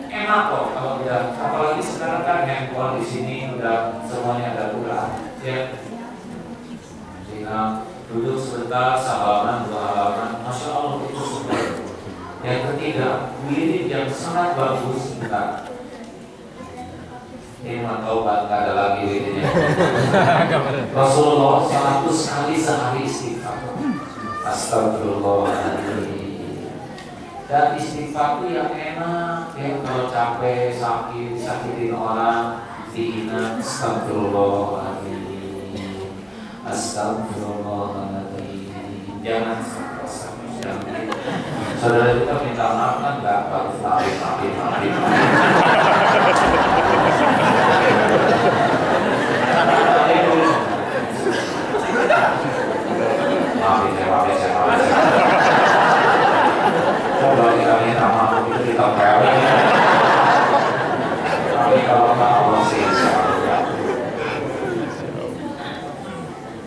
enak kok kalau udah. Apalagi sekarang kan handphone di sini udah semuanya ada Quran. Ya. Sehingga duduk sebentar, sehalaman, 2 halaman, Masya Allah itu sudah. Yang ketiga, wirid yang sangat bagus. Bentar. Ini mantau kan, gak ada lagi wiridnya. Rasulullah 100 kali sehari istighfar. Astagfirullahaladzim. Dan istighfar itu yang enak. Ya kalau capek, sakit, disakitin orang, dihina, astagfirullahaladzim. Astagfirullahaladzim. Jangan sampai. Saudara kita minta maaf kan nggak harus maafin. Coba dikali nama itu ditempelin. Tapi kalau nggak Allah sih insyaallah.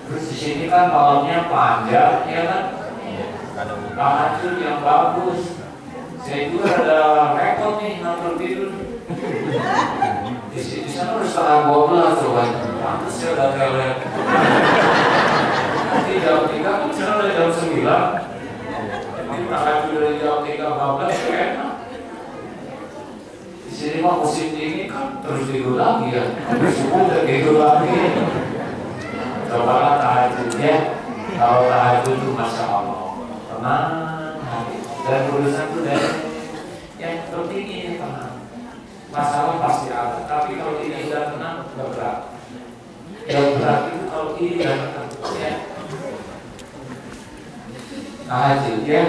Terus di sini kan malamnya panjang, ya kan? Tahajud yang bagus. Saya juga ada rekod nih nonton tidur. Di sana udah setengah 12 tuh kan. Pantes ya udah teler. Nanti jam 3 kan sana udah jam 9. Jadi tahajud dari jam 3.15 ya enak. Di sini mah musim dingin kan terus tidur lagi ya. Habis subuh udah tidur lagi. Cobalah tahajudnya. Kalau tahajud itu Masya Allah tenang hati. Dan urusan itu dari yang penting ini tenang. Masalah pasti ada, tapi kalau ini sudah tenang, tidak berat. Yang berat itu kalau ini sudah tenang, ya. Tahajud ya.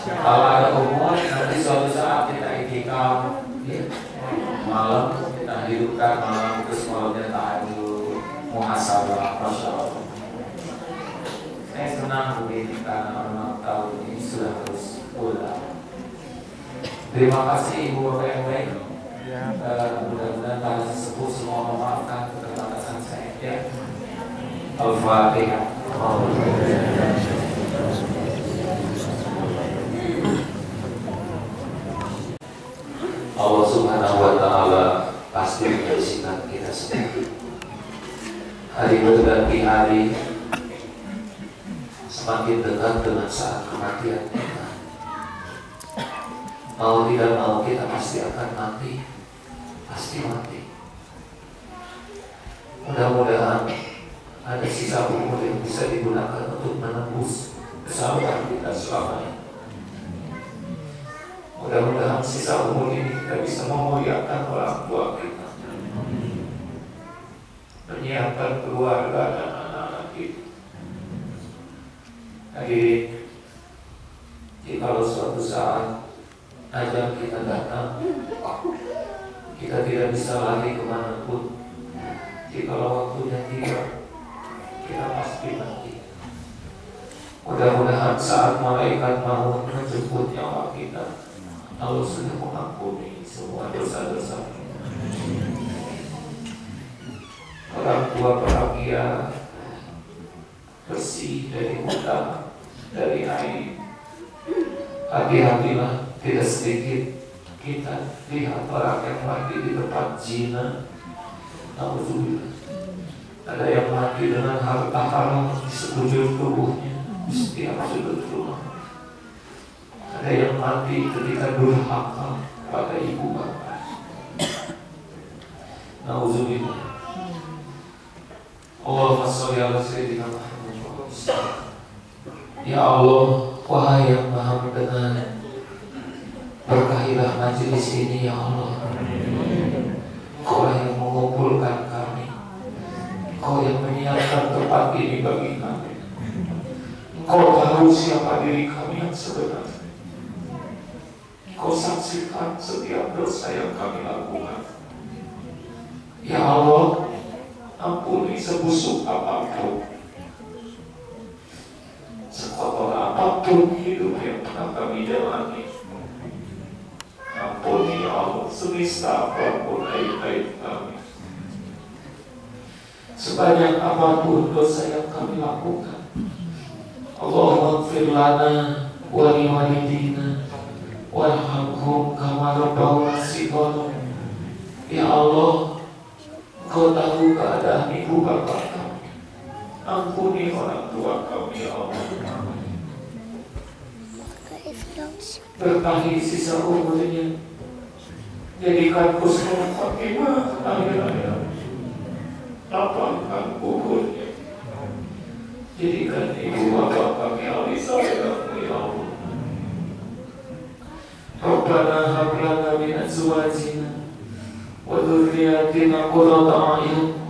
Kalau ada umur, nanti suatu saat kita itikaf, ya. Malam kita hidupkan malam terus malamnya tahajud, muhasabah, Masya Allah. Saya senang begini karena orang tahu ini sudah terus pulang. Terima kasih Ibu Bapak yang baik. Mudah-mudahan para sesepuh semua memaafkan keterbatasan saya. Ya. Al-Fatihah. Allah Subhanahu wa Ta'ala pasti menyaksikan kita semua. Hari berganti hari, semakin dekat dengan saat kematian kita. Mau tidak mau kita pasti akan mati. Pasti mati. Mudah-mudahan ada sisa umur yang bisa digunakan untuk menembus kesalahan kita selamanya. Mudah-mudahan sisa umur ini kita bisa memuliakan orang tua kita, menyiapkan keluarga dan anak-anak kita. Hadirin, jikalau suatu saat ajal kita datang, kita tidak bisa lari kemanapun. Jikalau waktunya tiba, kita pasti mati. Mudah-mudahan saat malaikat maut menjemput nyawa kita, Allah sudah mengampuni semua dosa-dosa. Orang tua bahagia, bersih dari hutang, dari aib. Hati-hatilah, tidak sedikit kita lihat orang yang mati di tempat zina. Alhamdulillah. Ada yang mati dengan harta haram di sekujur tubuhnya, di setiap sudut rumah. Ada yang mati ketika durhaka pada ibu bapak. Alhamdulillah. Allahumma sholli ala sayyidina Muhammad. Ya Allah, wahai yang Maha Mendengar, berkahilah majelis ini ya Allah. Kau yang mengumpulkan kami, Kau yang menyiapkan tempat ini bagi kami. Kau tahu siapa diri kami yang sebenarnya. Kau saksikan setiap dosa yang kami lakukan. Ya Allah, ampuni sebusuk apapun, sekotor apapun hidup yang pernah kami jalani. Ampuni ya Allah, semesta apapun aib-aib kami, sebanyak apapun dosa yang kami lakukan. Allahumma ighfir lana wa li walidina warhamhum kama rabbawna shighara. Ya Allah, Kau tahu keadaan ibu bapak kami. Ampuni orang tua kami ya Allah. Berkahi sisa umurnya, jadikan husnul khatimah akhir hayat. Lapangkan kuburnya, jadikan ibu bapak kami ahli surga ya Allah. Rabbana hab lana min azwajina wa dhurriyyatina qurrata a'yun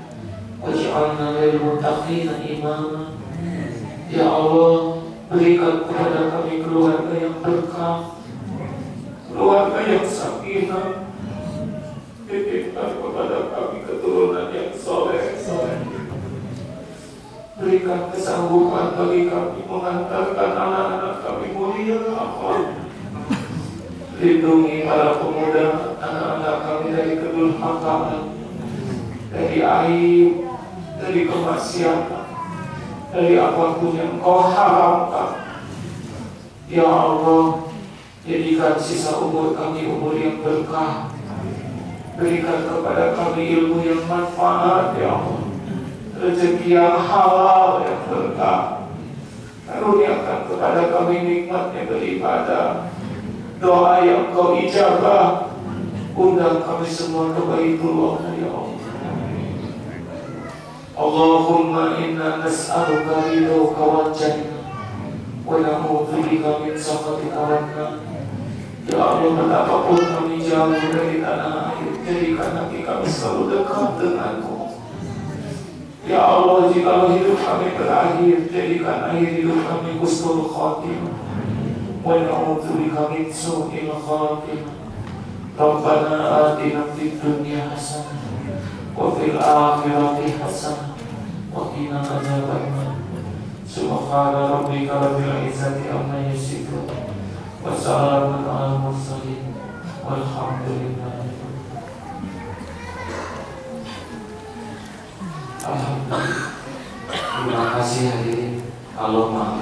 waj'alna lil muttaqina imama. Ya Allah, berikan kepada kami keluarga yang berkah, keluarga yang sakinah. Titipkan kepada kami keturunan yang soleh. Berikan kesanggupan bagi kami mengantarkan anak-anak kami mulia Allah. Lindungi para pemuda anak-anak kami dari kedurhakaan, dari aib, dari kemaksiatan, dari apapun yang Kau haramkan. Ya Allah, jadikan sisa umur kami umur yang berkah. Berikan kepada kami ilmu yang manfaat, ya Allah, rezeki yang halal yang berkah. Karuniakan kepada kami nikmatnya beribadah, doa yang Kau ijabah. Undang kami semua ke Baitullah, ya Allah. Allahumma inna nas'aluka ridhoka wal jannah wa na'udzubika min sakhatika wan nar. Ya Allah, betapapun kami jauh dari tanah air, jadikan hati kami selalu dekat denganmu. Ya Allah, jika hidup kami berakhir, jadikan akhir hidup kami husnul khatimah wa na'udzubika min su'il khatimah. Rabbana atina fid dunya hasanah wa fil akhirati hasanah wa qina adzabannar. Subhana rabbika rabbil izzati amma yasifun wa salamun alal mursalin walhamdulillah. Alhamdulillah. Terima kasih hadirin. Allahumma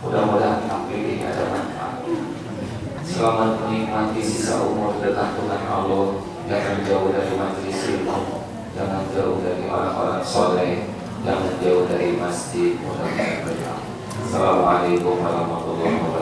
mudah-mudahan tampil ini ada manfaat. Selamat menikmati sisa umur dekat Tuhan Allah. Jangan jauh dari majelis ilmu, jangan jauh dari orang-orang soleh, jangan jauh dari masjid. Assalamualaikum warahmatullahi wabarakatuh.